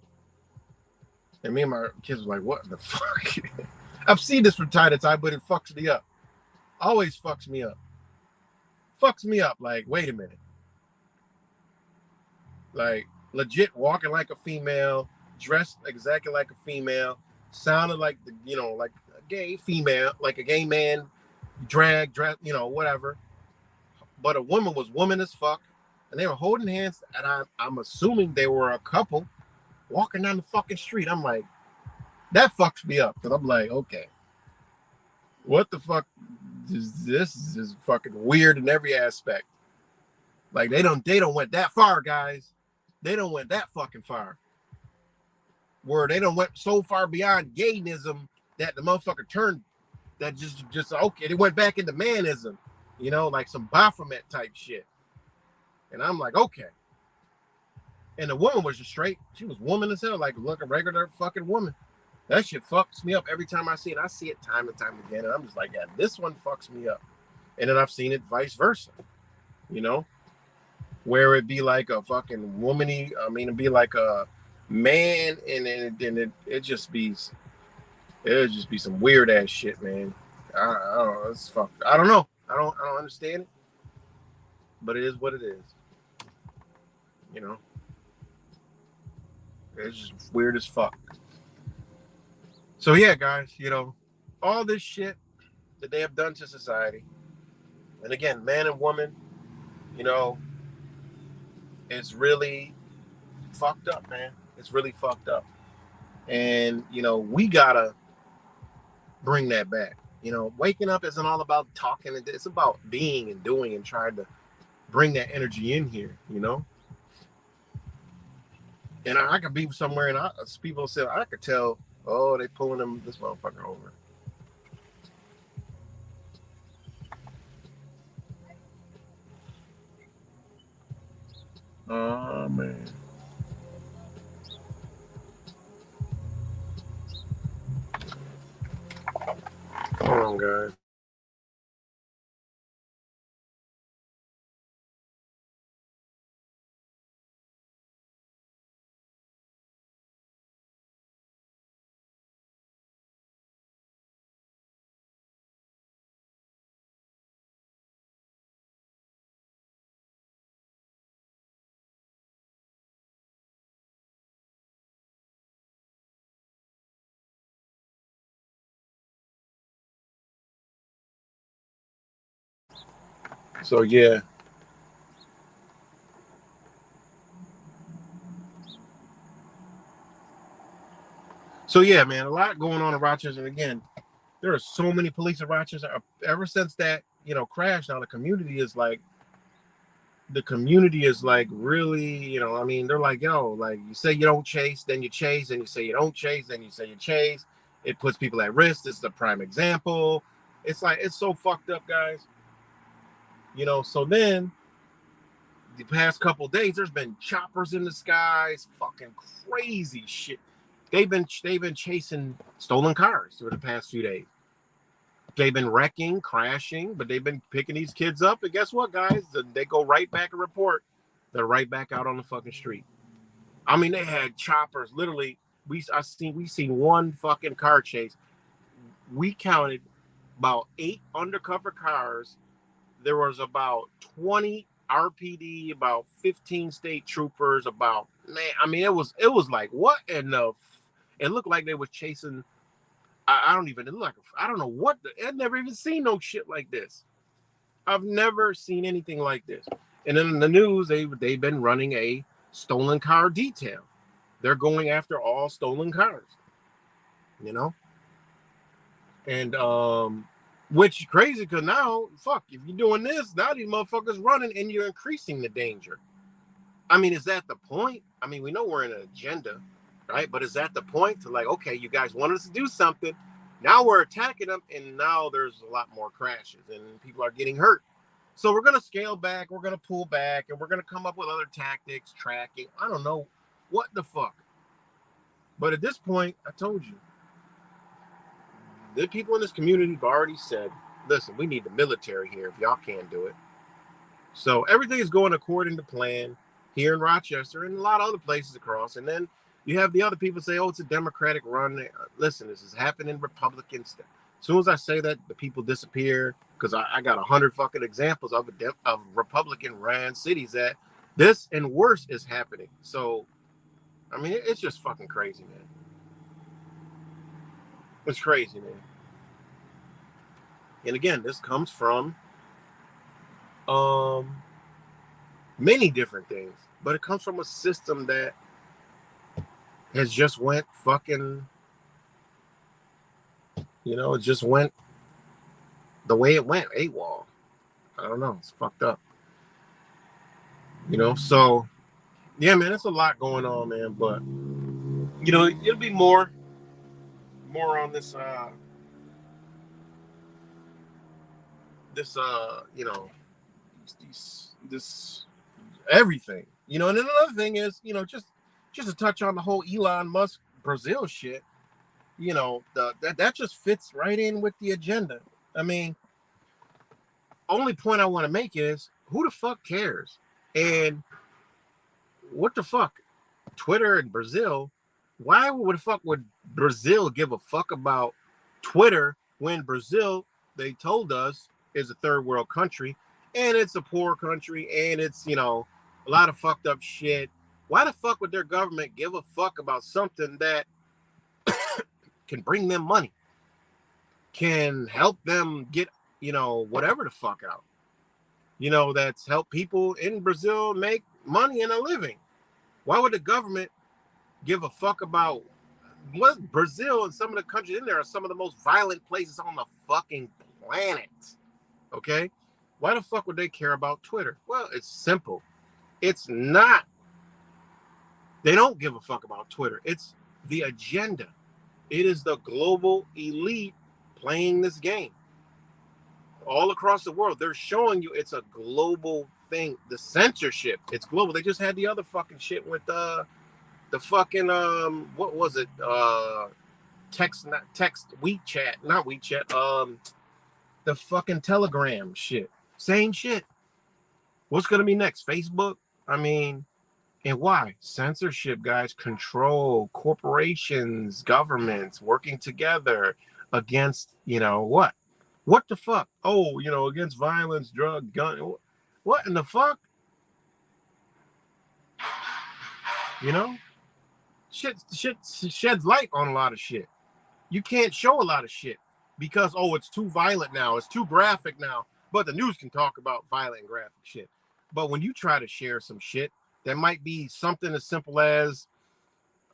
And me and my kids were like, what the fuck? I've seen this from time to time, but it fucks me up. Always fucks me up. Fucks me up. Like, wait a minute. Like, legit walking like a female, dressed exactly like a female, sounded like the, you know, like a gay female, like a gay man, dress, you know, whatever. But a woman was woman as fuck, and they were holding hands, and I'm assuming they were a couple walking down the fucking street. I'm like, that fucks me up, because I'm like, okay, what the fuck? This is fucking weird in every aspect. Like they don't went that far, guys. They don't went that fucking far. Where they don't went so far beyond gayism that the motherfucker turned that just okay, they went back into manism, you know, like some Baphomet type shit. And I'm like, okay. And the woman was just straight. She was woman as hell, like look a regular fucking woman. That shit fucks me up every time I see it. I see it time and time again, and I'm just like, yeah, this one fucks me up. And then I've seen it vice versa, you know. Where it'd be like a fucking womany, I mean, it'd be like a man, and then it just be some weird ass shit, man. I don't know. It's fucked. I don't know. I don't understand it, but it is what it is. You know, it's just weird as fuck. So yeah, guys, you know, all this shit that they have done to society, and again, man and woman, you know. It's really fucked up, man. It's really fucked up. And, you know, we gotta bring that back. You know, waking up isn't all about talking. It's about being and doing and trying to bring that energy in here, you know? And I could be somewhere and people say, I could tell, oh, they pulling this motherfucker over. Oh man. Hold on, guys. So yeah. So yeah, man, a lot going on in Rochester. And again, there are so many police in Rochester. Ever since that, crash, now the community is like really, I mean, they're like, yo, like you say you don't chase, then you chase, and you say you don't chase, then you say you chase. It puts people at risk. This is a prime example. It's like it's so fucked up, guys. So then the past couple days, there's been choppers in the skies, fucking crazy shit. They've been chasing stolen cars for the past few days. They've been wrecking, crashing, but they've been picking these kids up. And guess what, guys? They go right back and report. They're right back out on the fucking street. I mean, they had choppers. Literally, we seen one fucking car chase. We counted about 8 undercover cars. There was about 20 RPD, about 15 state troopers. About man, I mean, it was like what in the? It looked like they was chasing. I don't even look like. I don't know what. I've never even seen no shit like this. I've never seen anything like this. And then in the news, they've been running a stolen car detail. They're going after all stolen cars. You know, and which is crazy because now, fuck, if you're doing this, now these motherfuckers running and you're increasing the danger. I mean, is that the point? I mean, we know we're in an agenda, right? But is that the point to like, okay, you guys wanted us to do something. Now we're attacking them, and now there's a lot more crashes, and people are getting hurt. So we're going to scale back, we're going to pull back, and we're going to come up with other tactics, tracking. I don't know what the fuck. But at this point, I told you, the people in this community have already said, listen, we need the military here if y'all can't do it. So everything is going according to plan here in Rochester and a lot of other places across. And then you have the other people say, oh, it's a Democratic run. Listen, this is happening Republican stuff. As soon as I say that, the people disappear because I got 100 fucking examples of Republican ran cities that this and worse is happening. So, I mean, it's just fucking crazy, man. It's crazy, man. And again, this comes from many different things, but it comes from a system that has just went fucking, it just went the way it went, AWOL. I don't know. It's fucked up. So yeah, man, it's a lot going on, man. But it'll be more on this this everything. And then another thing is, just to touch on the whole Elon Musk Brazil shit, that just fits right in with the agenda. I mean, only point I want to make is who the fuck cares? And what the fuck? Twitter and Brazil, why the fuck would Brazil give a fuck about Twitter when Brazil, they told us, is a third world country and it's a poor country and it's, a lot of fucked up shit. Why the fuck would their government give a fuck about something that can bring them money, can help them get, whatever the fuck out, that's help people in Brazil make money and a living? Why would the government give a fuck about what Brazil and some of the countries in there are some of the most violent places on the fucking planet? Okay? Why the fuck would they care about Twitter? Well, it's simple. It's not. They don't give a fuck about Twitter. It's the agenda. It is the global elite playing this game all across the world. They're showing you it's a global thing, the censorship, it's global. They just had the other fucking shit with the fucking what was it? Text WeChat, not WeChat. The fucking Telegram shit. Same shit. What's gonna be next? Facebook? I mean, and why? Censorship, guys. Control, corporations, governments working together against, what? What the fuck? Oh, against violence, drug, gun. What in the fuck? Shit sheds light on a lot of shit. You can't show a lot of shit because, it's too violent now. It's too graphic now. But the news can talk about violent and graphic shit. But when you try to share some shit that might be something as simple as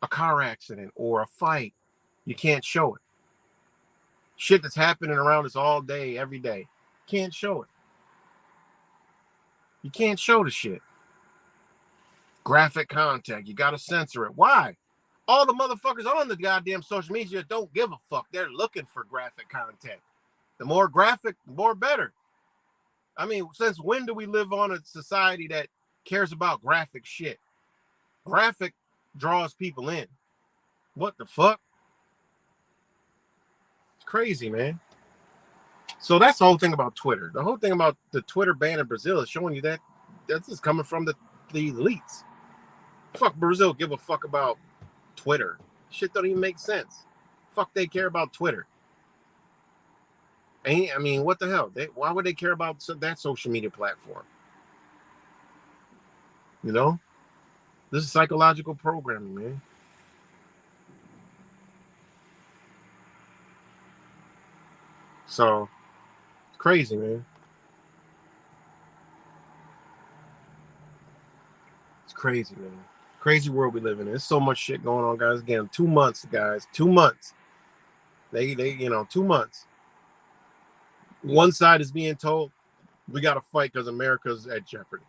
a car accident or a fight, you can't show it. Shit that's happening around us all day, every day. Can't show it. You can't show the shit. Graphic content. You got to censor it. Why? All the motherfuckers on the goddamn social media don't give a fuck. They're looking for graphic content. The more graphic, the more better. I mean, since when do we live on a society that cares about graphic shit? Graphic draws people in. What the fuck? It's crazy, man. So that's the whole thing about Twitter. The whole thing about the Twitter ban in Brazil is showing you that that's just coming from the elites. Fuck Brazil, give a fuck about Twitter. Shit don't even make sense. Fuck they care about Twitter. I mean, what the hell? Why would they care about that social media platform? This is psychological programming, man. So, it's crazy, man. It's crazy, man. Crazy world we live in. There's so much shit going on, guys. Again, 2 months, guys. 2 months. They 2 months. One side is being told, we got to fight because America's at jeopardy.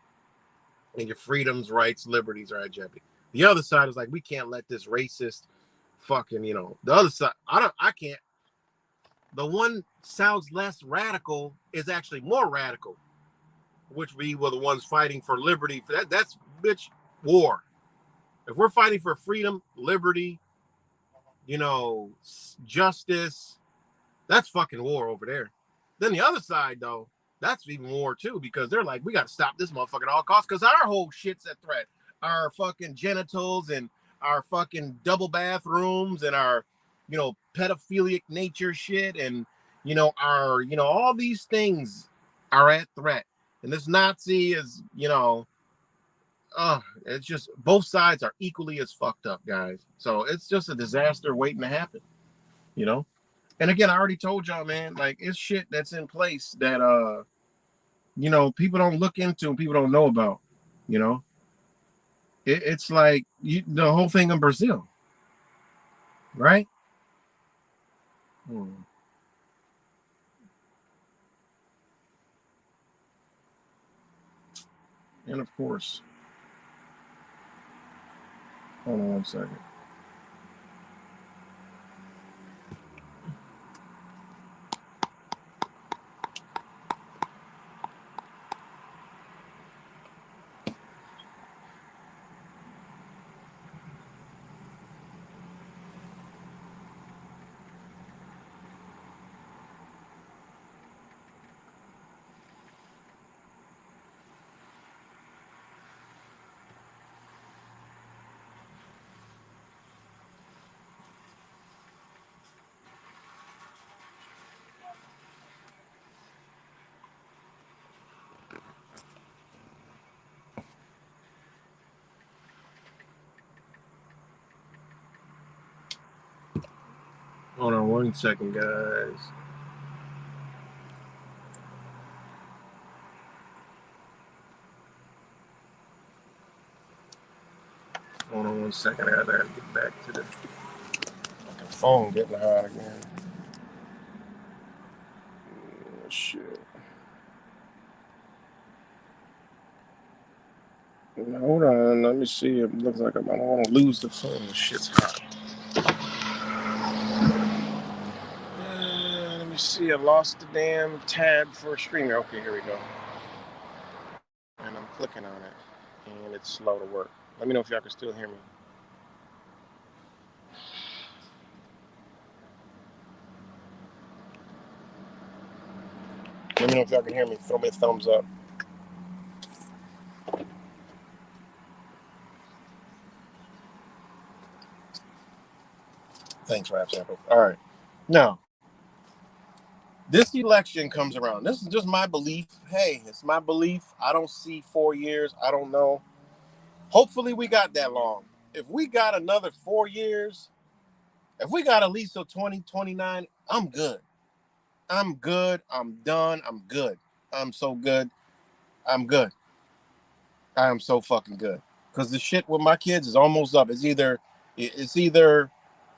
And your freedoms, rights, liberties are at jeopardy. The other side is like, we can't let this racist fucking, the other side, I can't. The one sounds less radical is actually more radical, which we were the ones fighting for liberty. For that's bitch war. If we're fighting for freedom, liberty, justice, that's fucking war over there. Then the other side, though, that's even war too, because they're like, we got to stop this motherfucker at all costs because our whole shit's at threat. Our fucking genitals and our fucking double bathrooms and our, pedophilic nature shit and, our, all these things are at threat. And this Nazi is, it's just both sides are equally as fucked up, guys. So it's just a disaster waiting to happen, And again, I already told y'all, man, like it's shit that's in place that people don't look into and people don't know about, It's like the whole thing in Brazil, right? And of course, hold on 1 second. Hold on 1 second, guys. Hold on 1 second. I gotta get back to the phone getting hot again. Oh, shit. Hold on. Let me see. It looks like I don't want to lose the phone. This shit's hot. Let me see. I lost the damn tab for streaming. Okay, here we go. And clicking on it, and it's slow to work. Let me know if y'all can still hear me. Let me know if y'all can hear me. Throw me a thumbs up. Thanks, Rap Sample. All right. Now, this election comes around. This is just my belief. Hey, it's my belief. I don't see 4 years. I don't know. Hopefully, we got that long. If we got another 4 years, if we got at least till 2029, I'm good. I'm good. I'm done. I'm good. I'm so good. I'm good. I am so fucking good. Because the shit with my kids is almost up. It's either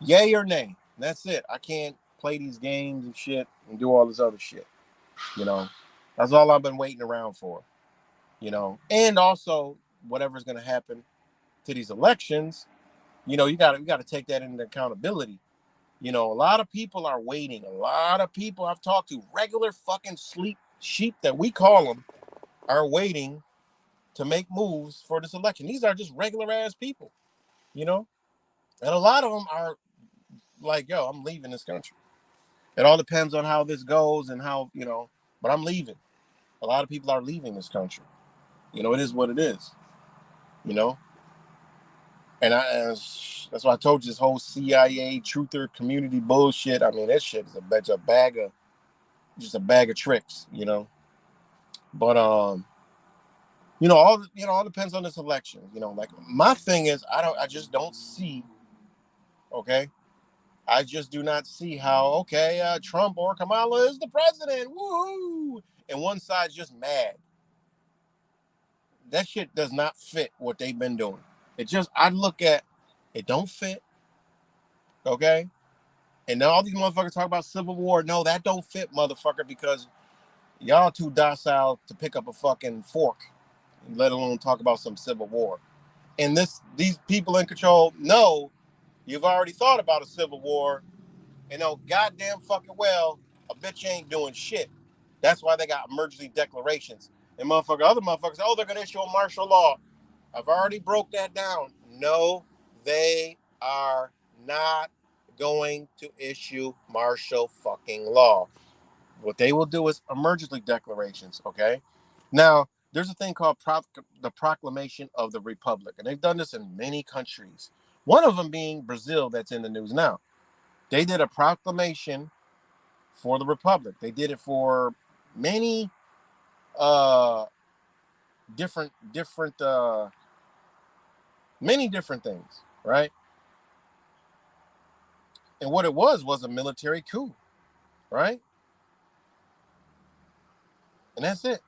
yay or nay. That's it. I can't play these games and shit and do all this other shit. You know, that's all I've been waiting around for. You know, and also whatever's gonna happen to these elections, you know, you gotta take that into accountability. You know, a lot of people are waiting. A lot of people I've talked to, regular fucking sleep sheep that we call them, are waiting to make moves for this election. These are just regular ass people, you know, and a lot of them are like, yo, I'm leaving this country. It all depends on how this goes and how, you know, but I'm leaving. A lot of people are leaving this country. You know, it is what it is, you know, and that's why I told you this whole CIA truther community bullshit. I mean, that shit is a bag of tricks, you know. But all depends on this election. You know, like my thing is, I just don't see. Okay, I just do not see how. Okay, Trump or Kamala is the president. Woohoo! And one side's just mad. That shit does not fit what they've been doing. I look at it, don't fit. Okay, and now all these motherfuckers talk about civil war. No, that don't fit, motherfucker, because y'all too docile to pick up a fucking fork, let alone talk about some civil war. And these people in control know you've already thought about a civil war, and know goddamn fucking well a bitch ain't doing shit. That's why they got emergency declarations. And other motherfuckers, oh, they're gonna issue a martial law. I've already broke that down. No, they are not going to issue martial fucking law. What they will do is emergency declarations, okay? Now, there's a thing called the Proclamation of the Republic, and they've done this in many countries. One of them being Brazil, that's in the news now. They did a proclamation for the Republic. They did it for many different many different things, right? And what it was a military coup, right? And that's it.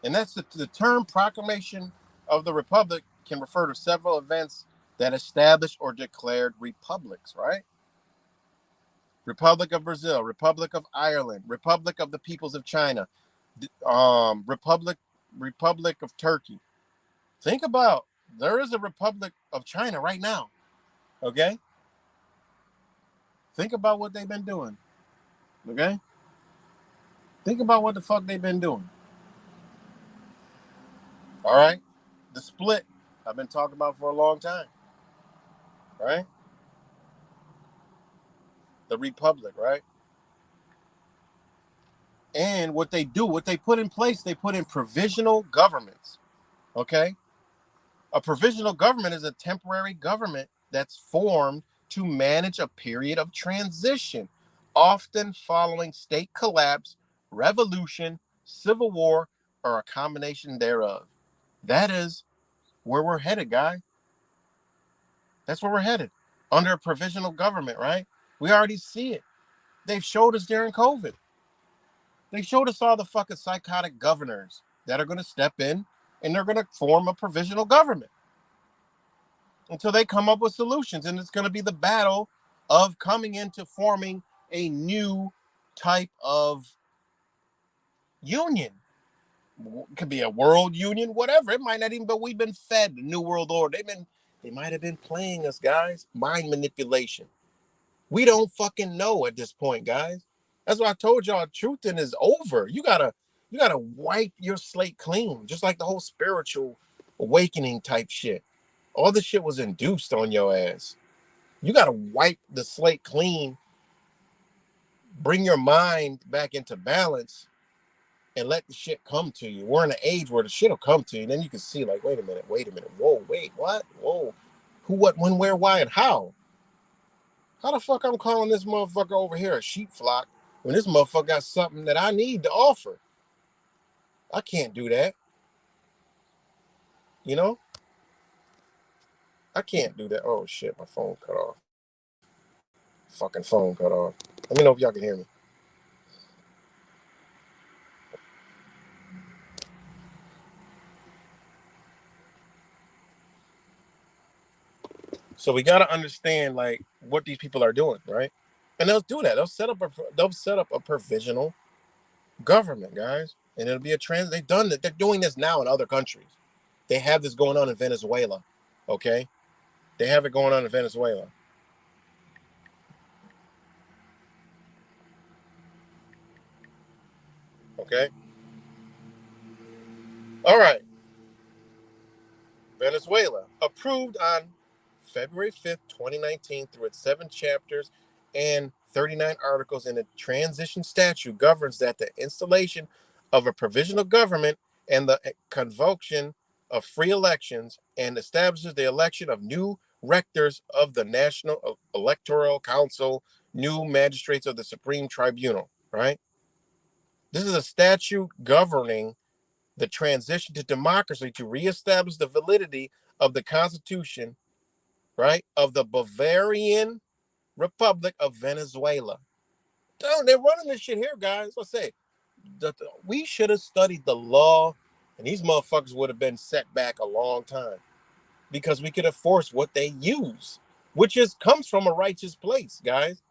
And that's the term Proclamation of the Republic can refer to several events that established or declared republics, right? Republic of Brazil, Republic of Ireland, Republic of the Peoples of China, Republic of Turkey. Think about, there is a Republic of China right now. Okay? Think about what they've been doing. Okay? Think about what the fuck they've been doing. All right? The split I've been talking about for a long time. Right? The Republic, right? And what they put in place, they put in provisional governments. Okay? A provisional government is a temporary government that's formed to manage a period of transition, often following state collapse, revolution, civil war, or a combination thereof. That is where we're headed, guy. That's where we're headed. Under a provisional government, right? We already see it. They've showed us during COVID. They showed us all the fucking psychotic governors that are going to step in and they're going to form a provisional government until they come up with solutions. And it's going to be the battle of coming into forming a new type of union. It could be a world union, whatever. It might not even, but we've been fed the New World Order. They might have been playing us, guys. Mind manipulation. We don't fucking know at this point, guys. That's why I told y'all truthing is over. You gotta You gotta wipe your slate clean, just like the whole spiritual awakening type shit. All the shit was induced on your ass. You gotta wipe the slate clean, bring your mind back into balance, and let the shit come to you. We're in an age where the shit will come to you, and then you can see, like, wait a minute, whoa, wait, what? Whoa. Who, what, when, where, why, and how? How the fuck I'm calling this motherfucker over here a sheep flock when this motherfucker got something that I need to offer? I can't do that. You know? I can't do that. Oh shit, my phone cut off. Fucking phone cut off. Let me know if y'all can hear me. So we got to understand like what these people are doing, right? And they'll do that. They'll set up a provisional government, guys, and it'll be a trans. They've done that. They're doing this now in other countries. They have this going on in Venezuela. Okay, they have it going on in Venezuela. Okay. All right. Venezuela approved on February 5th, 2019, through its 7 chapters and 39 articles in the transition statute governs that the installation of a provisional government and the convocation of free elections and establishes the election of new rectors of the National Electoral Council, new magistrates of the Supreme Tribunal, right? This is a statute governing the transition to democracy to reestablish the validity of the Constitution, right, of the Bavarian Republic of Venezuela. They're running this shit here, guys. Let's say we should have studied the law, and these motherfuckers would have been set back a long time because we could have forced what they use, which comes from a righteous place, guys.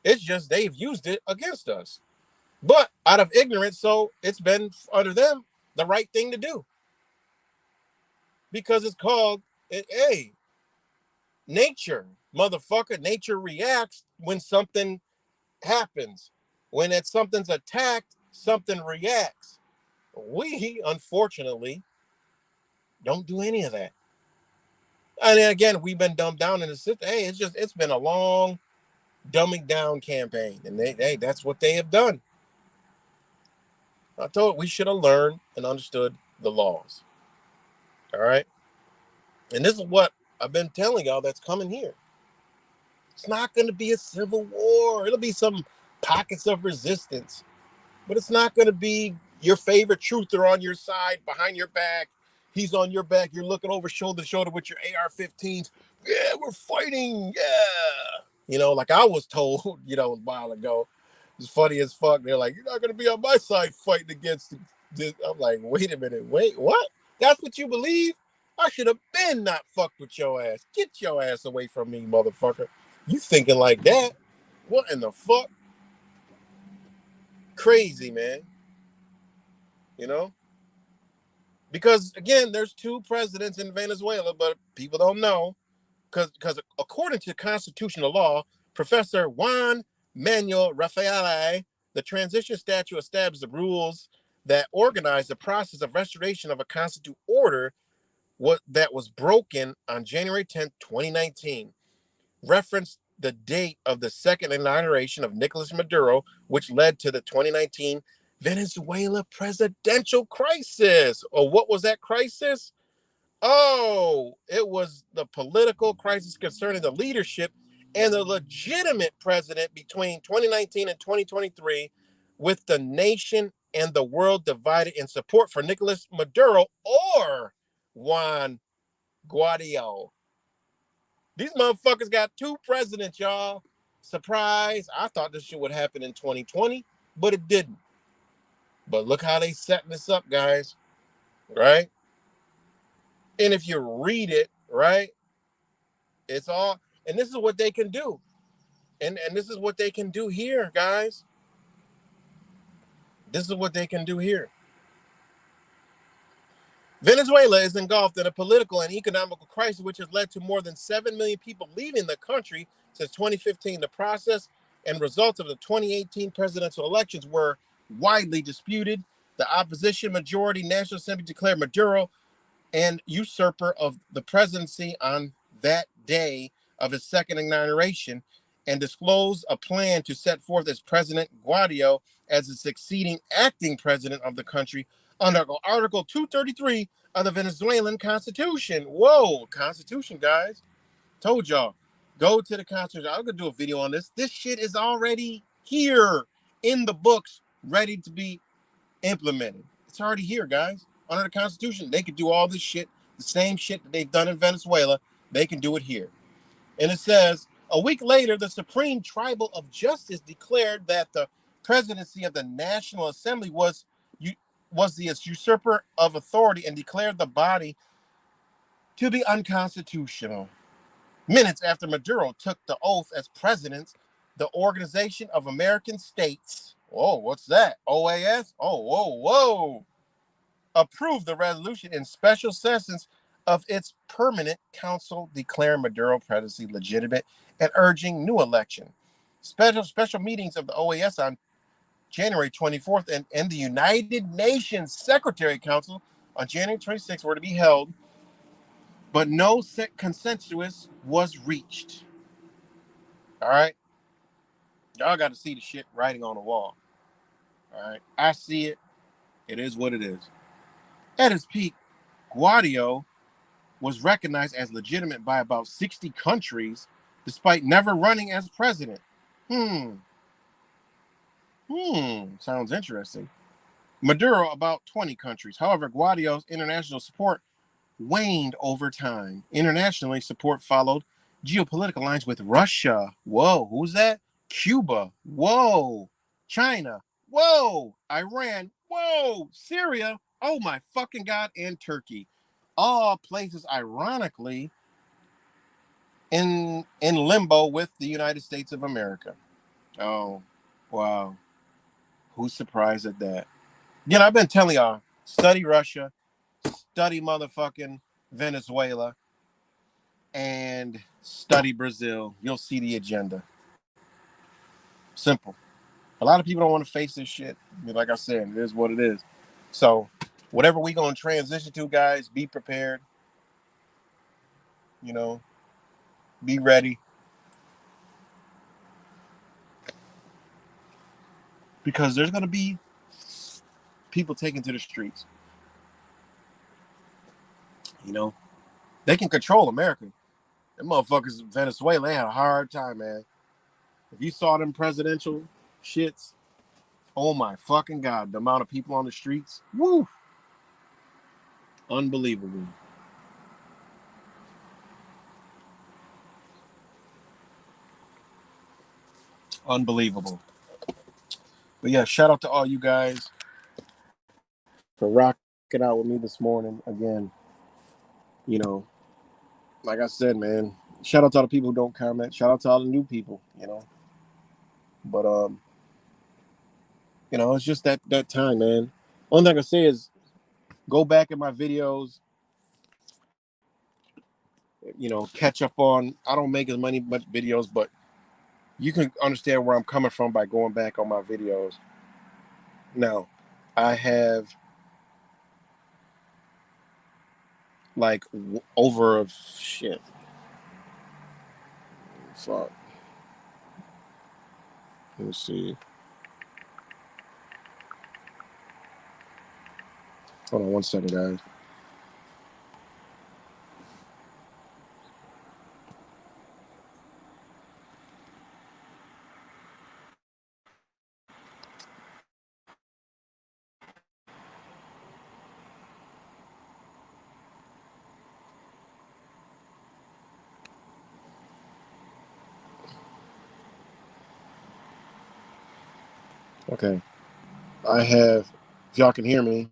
It's just they've used it against us, but out of ignorance. So it's been under them the right thing to do because it's called nature, motherfucker. Nature reacts when something happens. When something's attacked, something reacts. We, unfortunately, don't do any of that. And then again, we've been dumbed down in the system. Hey, it's been a long dumbing down campaign. And that's what they have done. I told we should have learned and understood the laws. All right. And this is what I've been telling y'all that's coming here. It's not going to be a civil war. It'll be some pockets of resistance, but it's not going to be your favorite truther on your side, behind your back. He's on your back. You're looking over shoulder to shoulder with your AR-15s. Yeah, we're fighting. Yeah. You know, like I was told, a while ago. It's funny as fuck. They're like, you're not going to be on my side fighting against this. I'm like, wait a minute. Wait, what? That's what you believe? I should have been not fucked with your ass. Get your ass away from me, motherfucker. You thinking like that? What in the fuck? Crazy, man. Because again, there's 2 presidents in Venezuela, but people don't know because according to constitutional law, Professor Juan Manuel Rafael, the transition statute established the rules that organize the process of restoration of a constitutional order that was broken on January 10th, 2019. Referenced the date of the second inauguration of Nicolas Maduro, which led to the 2019 Venezuela presidential crisis. Or what was that crisis? Oh, it was the political crisis concerning the leadership and the legitimate president between 2019 and 2023, with the nation and the world divided in support for Nicolas Maduro or Juan Guaido. These motherfuckers got 2 presidents, y'all. Surprise. I thought this shit would happen in 2020, but it didn't. But look how they setting this up, guys. Right? And if you read it, right, it's all, and this is what they can do. And this is what they can do here, guys. This is what they can do here. Venezuela is engulfed in a political and economical crisis, which has led to more than 7 million people leaving the country since 2015. The process and results of the 2018 presidential elections were widely disputed, The opposition majority National Assembly declared Maduro an usurper of the presidency on that day of his second inauguration and disclosed a plan to set forth as President Guaido as the succeeding acting president of the country under Article 233 of the Venezuelan Constitution. Whoa, Constitution, guys. Told y'all. Go to the Constitution. I'm going to do a video on this. This shit is already here in the books, ready to be implemented. It's already here, guys. Under the Constitution, they could do all this shit, the same shit that they've done in Venezuela. They can do it here. And it says, a week later, the Supreme Tribunal of Justice declared that the presidency of the National Assembly was the usurper of authority and declared the body to be unconstitutional. Minutes after Maduro took the oath as president, the Organization of American States, whoa, what's that? OAS? Oh, whoa. Approved the resolution in special sessions of its permanent council declaring Maduro presidency legitimate and urging new election. Special meetings of the OAS on January 24th and the United Nations Secretary Council on January 26th were to be held, but no consensus was reached. All right? Y'all got to see the shit writing on the wall. All right? I see it. It is what it is. At its peak, Guaido was recognized as legitimate by about 60 countries, despite never running as president. Sounds interesting. Maduro, about 20 countries. However, Guaido's international support waned over time. Internationally, support followed geopolitical lines with Russia. Whoa, who's that? Cuba. Whoa. China. Whoa. Iran. Whoa. Syria. Oh my fucking God. And Turkey. All places, ironically, in limbo with the United States of America. Oh, wow. Who's surprised at that? Again, I've been telling y'all, study Russia, study motherfucking Venezuela, and study Brazil. You'll see the agenda. Simple. A lot of people don't want to face this shit. Like I said, it is what it is. So whatever we're going to transition to, guys, be prepared. You know, be ready. Because there's going to be people taken to the streets. You know, they can control America. Them motherfuckers in Venezuela, they had a hard time, man. If you saw them presidential shits, oh my fucking God, the amount of people on the streets, woo, unbelievable. Unbelievable. But yeah, shout out to all you guys for rocking out with me this morning again. You know, like I said, man, shout out to all the people who don't comment. Shout out to all the new people, you know. But you know, it's just that time, man. Only thing I can say is go back in my videos, you know, catch up on. I don't make as much videos, but you can understand where I'm coming from by going back on my videos. Now, I have like over of shit. Fuck. Let's see. Hold on one second, guys. Okay. I have, if y'all can hear me.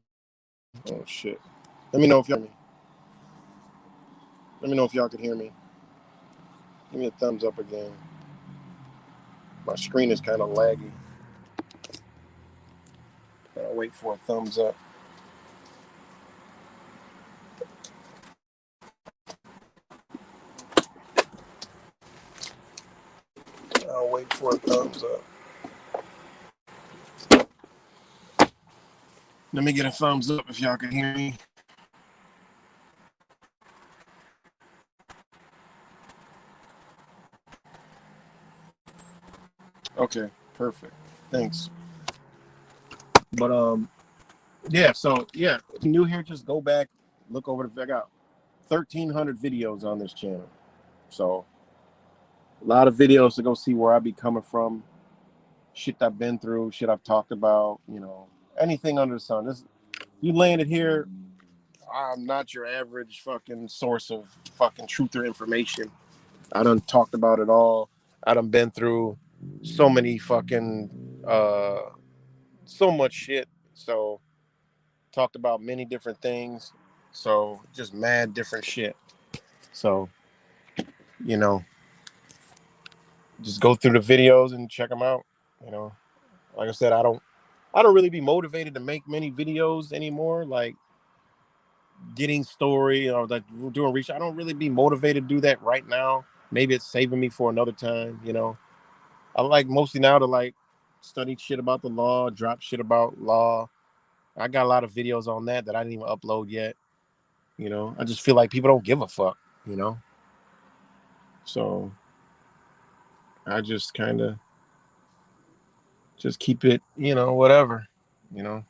Oh, shit. Let me know if y'all can hear me. Let me know if y'all can hear me. Give me a thumbs up again. My screen is kind of laggy. I'll wait for a thumbs up. I'll wait for a thumbs up. Let me get a thumbs up if y'all can hear me. Okay, perfect. Thanks. But yeah, so yeah, if you're new here, just go back, look over I got 1,300 videos on this channel. So a lot of videos to go see where I be coming from, shit I've been through, shit I've talked about, anything under the sun. You landed here, I'm not your average fucking source of fucking truth or information. I done talked about it all. I done been through so many fucking so much shit. So talked about many different things. So just mad different shit. So, just go through the videos and check them out. Like I said, I don't really be motivated to make many videos anymore. Like getting story or like doing research. I don't really be motivated to do that right now. Maybe it's saving me for another time. I like mostly now to like study shit about the law, drop shit about law. I got a lot of videos on that I didn't even upload yet. I just feel like people don't give a fuck. So I just kind of just keep it, whatever. You know,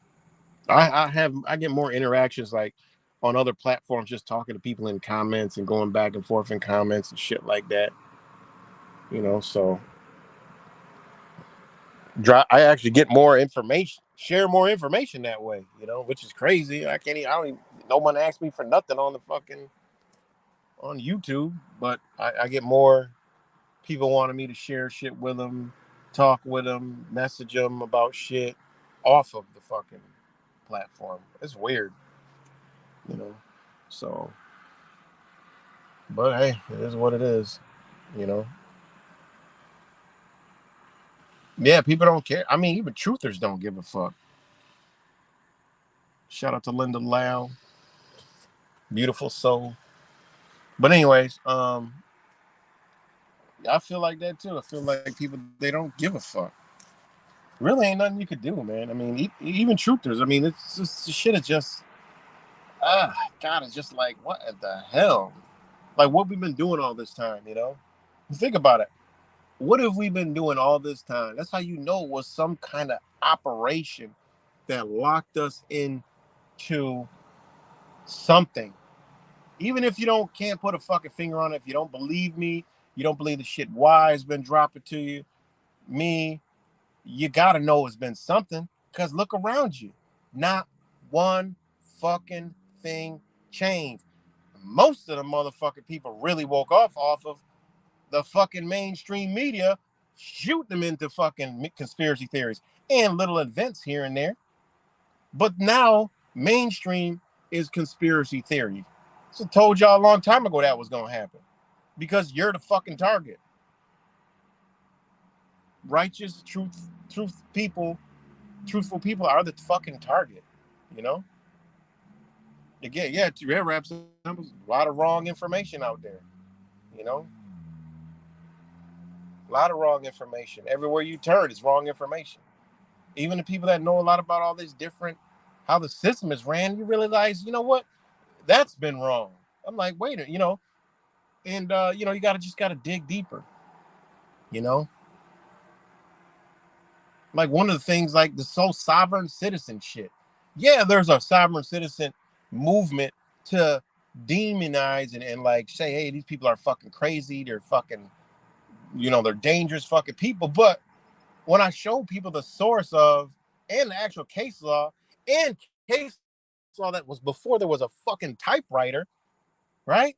I get more interactions like on other platforms, just talking to people in comments and going back and forth in comments and shit like that. So I actually get more information, share more information that way. Which is crazy. I don't even, no one asks me for nothing on the fucking on YouTube, but I get more people wanting me to share shit with them, talk with them, message them about shit off of the fucking platform. It's weird, you know. So, but hey, it is what it is, you know. Yeah, people don't care. I mean, even truthers don't give a fuck. Shout out to Linda Lau, beautiful soul. But anyways, I feel like that too. I feel like people, they don't give a fuck. Really ain't nothing you could do, man. I mean, even truthers. I mean, it's just the shit is just God, it's just like what the hell? Like what we've been doing all this time, Think about it. What have we been doing all this time? That's how you know it was some kind of operation that locked us into something. Even if you can't put a fucking finger on it, if you don't believe me, you don't believe the shit Y has been dropping to you, you gotta know it's been something. Because look around you. Not one fucking thing changed. Most of the motherfucking people really woke off of the fucking mainstream media shoot them into fucking conspiracy theories and little events here and there. But now mainstream is conspiracy theory. So I told y'all a long time ago that was going to happen because you're the fucking target. Righteous, truthful people are the fucking target, Again, yeah, raps a lot of wrong information out there, A lot of wrong information. Everywhere you turn is wrong information. Even the people that know a lot about all this different, how the system is ran, you realize, you know what? That's been wrong. I'm like, wait, and you gotta dig deeper, you know? Like one of the things like the sovereign citizen shit. Yeah, there's a sovereign citizen movement to demonize and like say, hey, these people are fucking crazy, they're fucking, they're dangerous fucking people. But when I show people the source of and the actual case law and case law that was before there was a fucking typewriter, right?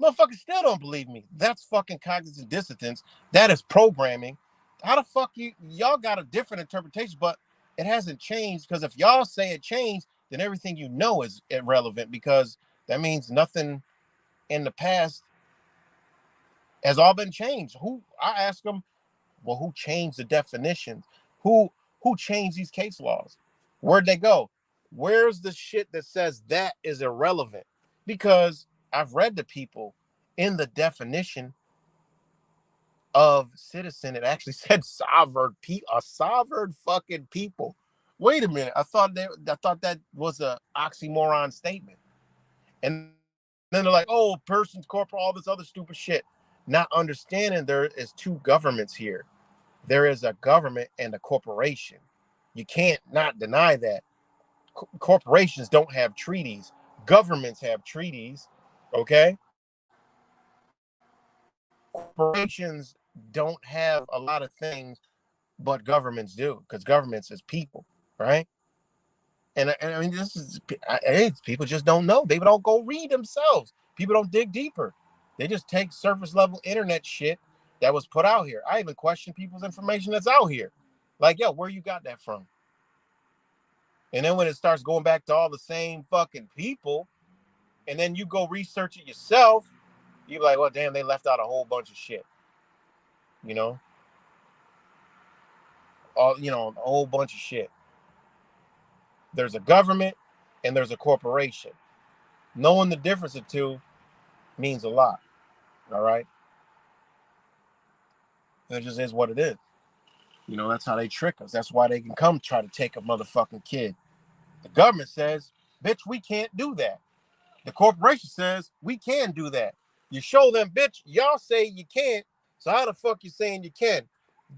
Motherfuckers still don't believe me. That's fucking cognitive dissonance. That is programming. How the fuck y'all got a different interpretation, but it hasn't changed? Because if y'all say it changed, then everything you know is irrelevant because that means nothing in the past has all been changed. I ask them, well, who changed the definitions? Who changed these case laws? Where'd they go? Where's the shit that says that is irrelevant? Because I've read to people in the definition of citizen, it actually said a sovereign fucking people. wait a minute. I thought that was a oxymoron statement. And then they're like, oh, persons, corporate, all this other stupid shit. Not understanding there is two governments here. There is a government and a corporation. You can't not deny that. Corporations don't have treaties. Governments have treaties. Okay? Corporations don't have a lot of things, but governments do, because governments is people, right? And I mean, people just don't know. They don't go read themselves. People don't dig deeper. They just take surface level internet shit that was put out here. I even question people's information that's out here. Like, yo, where you got that from? And then when it starts going back to all the same fucking people, and then you go research it yourself, you're like, well, damn, they left out a whole bunch of shit. You know? A whole bunch of shit. There's a government and there's a corporation. Knowing the difference of two means a lot. All right? It just is what it is. That's how they trick us. That's why they can come try to take a motherfucking kid. The government says, bitch, we can't do that. The corporation says, we can do that. You show them, bitch, y'all say you can't. So how the fuck you saying you can?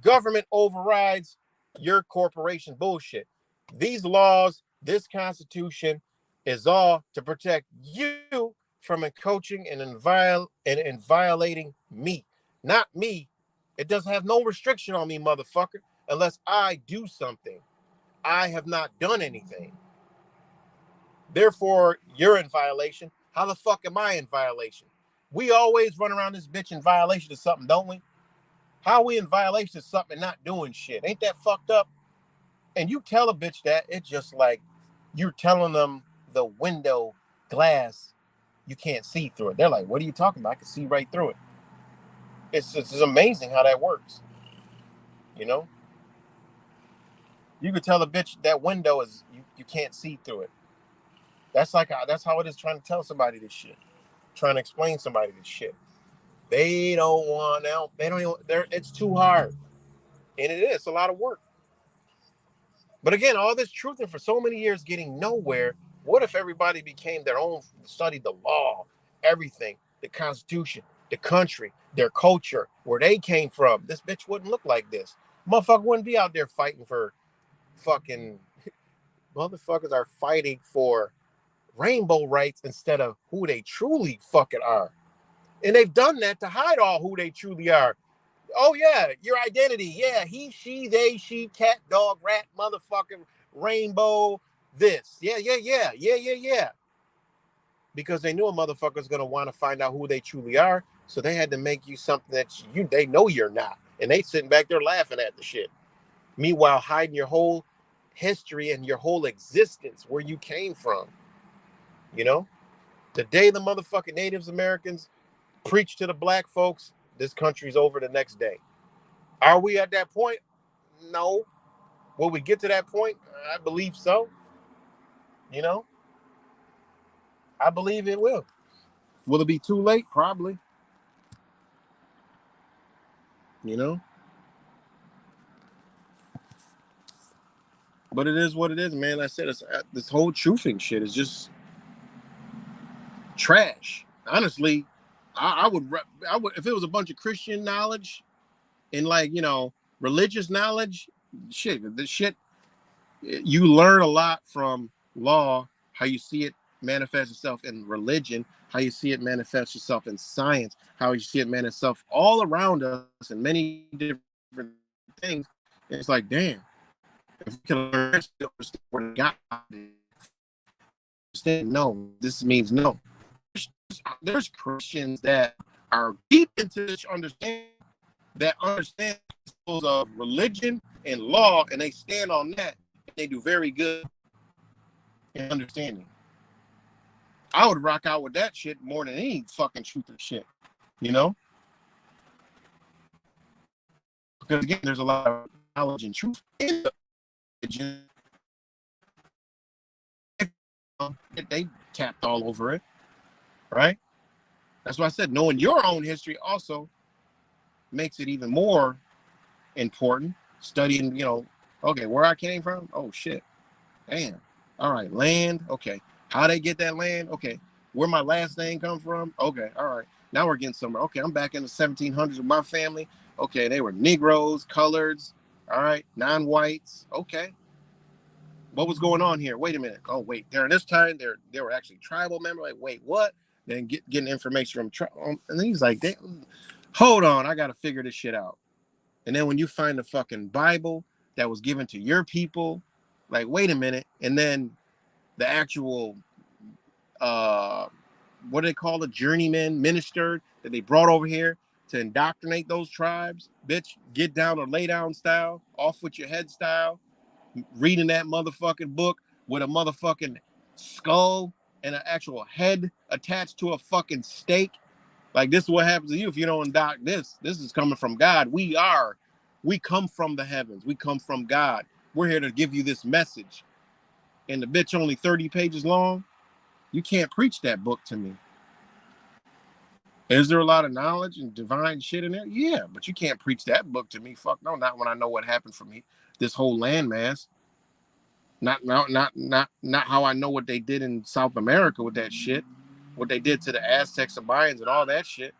Government overrides your corporation bullshit. These laws, this constitution is all to protect you from encroaching and violating me. Not me. It doesn't have no restriction on me, motherfucker, unless I do something. I have not done anything. Therefore, you're in violation. How the fuck am I in violation? We always run around this bitch in violation of something, don't we? How are we in violation of something and not doing shit? Ain't that fucked up? And you tell a bitch that, it's just like you're telling them the window glass, you can't see through it. They're like, what are you talking about? I can see right through it. It's amazing how that works. You could tell a bitch that window is, you can't see through it. That's how it is trying to tell somebody this shit. Trying to explain somebody this shit. They don't want out. They don't even, it's too hard. And it is a lot of work. But again, all this truthing for so many years getting nowhere. What if everybody became their own, studied the law, everything, the Constitution, the country, their culture, where they came from? This bitch wouldn't look like this. Motherfucker wouldn't be out there fighting for fucking, motherfuckers are fighting for rainbow rights instead of who they truly fucking are. And they've done that to hide all who they truly are. Oh, yeah, your identity. Yeah, he, she, they, she, cat, dog, rat, motherfucking rainbow, this. Yeah. Because they knew a motherfucker's going to want to find out who they truly are. So they had to make you something that they know you're not. And they sitting back there laughing at the shit. Meanwhile, hiding your whole history and your whole existence, where you came from. The day the motherfucking Native Americans preach to the black folks, this country's over the next day. Are we at that point? No. Will we get to that point? I believe so. I believe it will. Will it be too late? Probably. But it is what it is, man. Like I said, this whole truthing shit is just trash. Honestly, I would if it was a bunch of Christian knowledge and religious knowledge, you learn a lot from law, how you see it manifest itself in religion, how you see it manifest itself in science, how you see it manifest itself all around us in many different things. And it's like, damn, if we can learn what God understand, no, this means no. There's Christians that are deep into this understanding, that understand of religion and law, and they stand on that. And they do very good in understanding. I would rock out with that shit more than any fucking truth or shit, Because again, there's a lot of knowledge and truth in the religion. They tapped all over it. Right? That's why I said knowing your own history also makes it even more important. Studying, Okay, where I came from? Oh shit. Damn. All right, land. Okay. How they get that land? Okay. Where my last name come from? Okay. All right. Now we're getting somewhere. Okay, I'm back in the 1700s with my family. Okay, they were Negroes, coloreds. All right, non-whites. Okay. What was going on here? Wait a minute. Oh wait, during this time, they were actually tribal members. Like, wait, what? Then getting information from and then he's like, hold on, I got to figure this shit out. And then when you find the fucking Bible that was given to your people, like, wait a minute. And then the actual, what do they call it? Journeyman minister that they brought over here to indoctrinate those tribes. Bitch, get down or lay down style, off with your head style, reading that motherfucking book with a motherfucking skull and an actual head attached to a fucking stake. Like, this is what happens to you if you don't dock this. This is coming from God. We come from the heavens. We come from God. We're here to give you this message. And the bitch only 30 pages long. You can't preach that book to me. Is there a lot of knowledge and divine shit in there? Yeah, but you can't preach that book to me. Fuck no, not when I know what happened for me. This whole landmass. Not how I know what they did in South America with that shit. What they did to the Aztecs and Mayans and all that shit.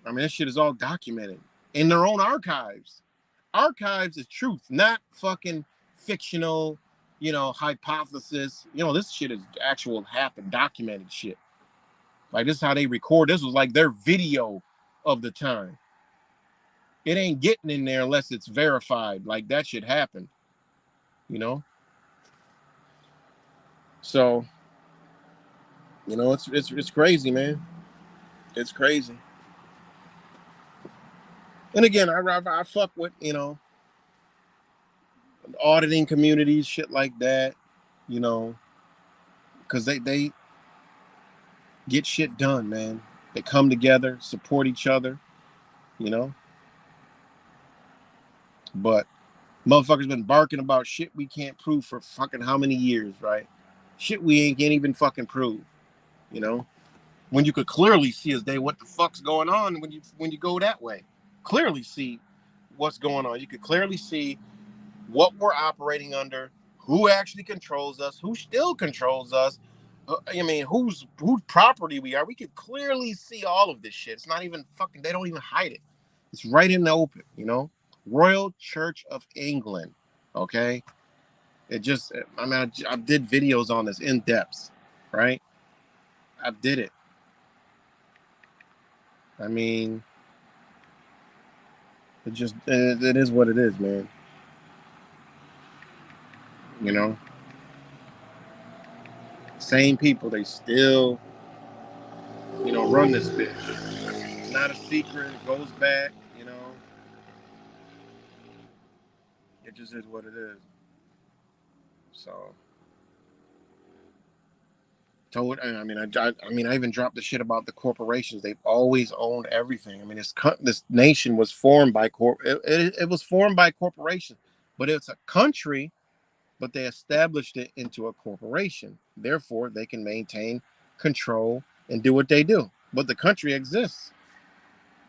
I mean, this shit is all documented in their own archives. Archives is truth, not fucking fictional, hypothesis. This shit is actual happened, documented shit. Like, this is how they record. This was like their video of the time. It ain't getting in there unless it's verified. Like, that shit happened, So, it's crazy, man. It's crazy. And again, I fuck with, auditing communities, shit like that, because they get shit done, man. They come together, support each other, But motherfuckers been barking about shit we can't prove for fucking how many years, right? Shit we can't even fucking prove, When you could clearly see as day what the fuck's going on when you go that way. Clearly see what's going on. You could clearly see what we're operating under, who actually controls us, who still controls us. Whose property we are. We could clearly see all of this shit. It's not even fucking, they don't even hide it. It's right in the open, Royal Church of England, okay? I did videos on this in depth, right? I did it. I mean, it is what it is, man. Same people, they still, run this bitch. It's not a secret. It goes back, It just is what it is. So, I even dropped the shit about the corporations. They've always owned everything. I mean, this nation was formed by it was formed by corporations, but it's a country, but they established it into a corporation. Therefore, they can maintain control and do what they do. But the country exists.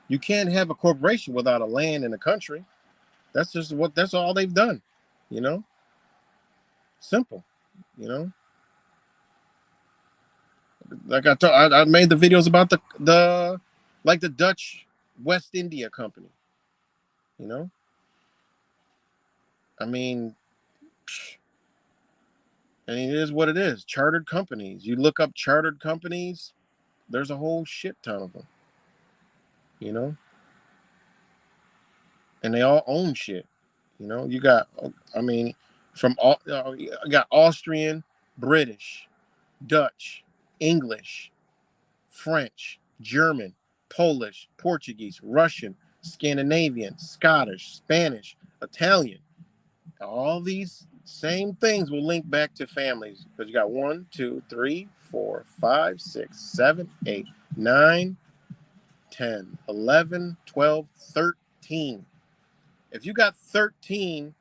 You can't have a corporation without a land in a country. That's all they've done, Simple, Like I made the videos about the Dutch West India Company, I mean, and it is what it is. Chartered companies. You look up chartered companies, there's a whole shit ton of them, and they all own shit. You got, from all, you got Austrian, British, Dutch, English, French, German, Polish, Portuguese, Russian, Scandinavian, Scottish, Spanish, Italian. All these same things will link back to families because you got 1, 2, 3, 4, 5, 6, 7, 8, 9, 10, 11, 12, 13. If you got 13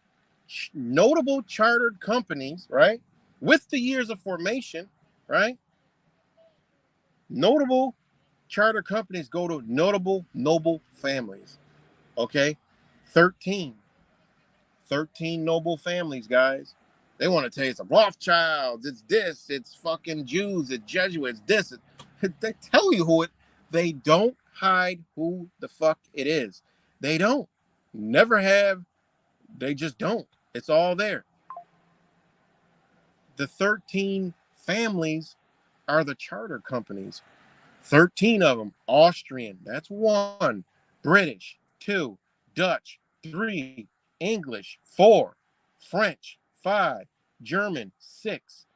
notable chartered companies, right, with the years of formation, right, notable charter companies go to notable noble families. Okay, 13. 13 noble families, guys. They want to tell you it's a Rothschilds, it's this, it's fucking Jews, it's Jesuits, this. They tell you who it. They don't hide who the fuck it is. They don't. Never have. They just don't. It's all there. The 13 families are the charter companies. 13 of them. Austrian, that's 1. British, 2. Dutch, 3. English, 4. French, 5. German, 6.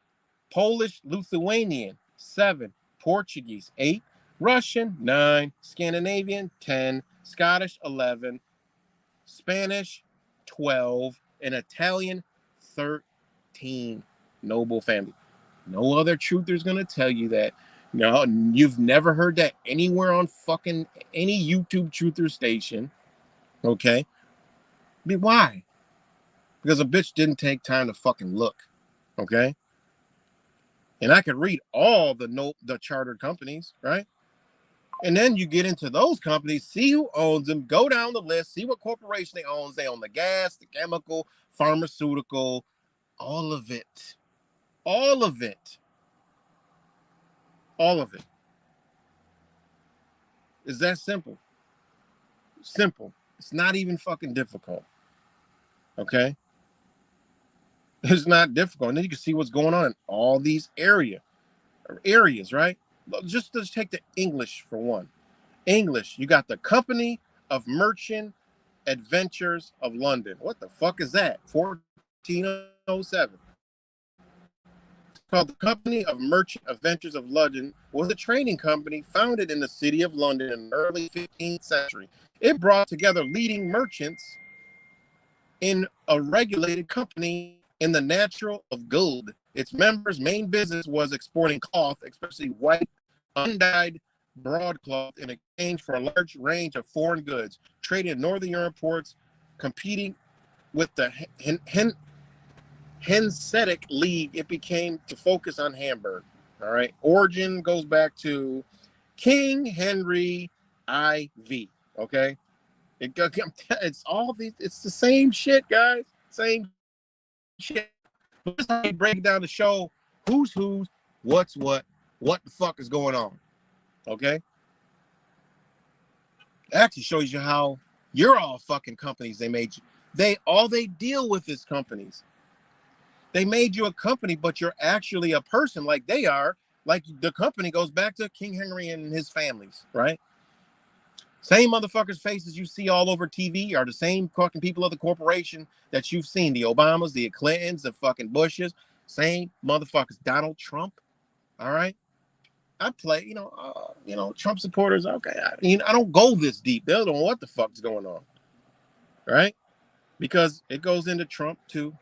Polish, Lithuanian, 7. Portuguese, 8. Russian, 9. Scandinavian, 10. Scottish, 11. Spanish, 12. And Italian, 13 noble family. No other truther's going to tell you that. No, you've never heard that anywhere on fucking any YouTube truther station. Okay? But why? Because a bitch didn't take time to fucking look. Okay? And I could read all the chartered companies, right? And then you get into those companies, see who owns them, go down the list, see what corporation they own. They own the gas, the chemical, pharmaceutical, all of it. All of it. All of it. It's that simple. Simple. It's not even fucking difficult. Okay? It's not difficult. And then you can see what's going on in all these areas, right? Just take the English for one. English, you got the Company of Merchant Adventures of London. What the fuck is that? 1407. It's called the Company of Merchant Adventures of London. Was a trading company founded in the city of London in the early 15th century. It brought together leading merchants in a regulated company in the natural of gold. Its members' main business was exporting cloth, especially white, undyed broadcloth, in exchange for a large range of foreign goods, trading in Northern Europe ports, competing with the Hanseatic League. It became to focus on Hamburg. All right. Origin goes back to King Henry IV. Okay. It's all these. It's the same shit, guys. Same shit. But this is how you break down the show. Who's, what's what the fuck is going on. Okay. It actually shows you how you're all fucking companies. They made you. They deal with is companies. They made you a company, but you're actually a person like they are. Like the company goes back to King Henry and his families, right? Same motherfuckers' faces you see all over TV are the same fucking people of the corporation that you've seen. The Obamas, the Clintons, the fucking Bushes. Same motherfuckers. Donald Trump. All right. I play, Trump supporters. Okay. I don't go this deep. They don't know what the fuck's going on. Right? Because it goes into Trump too.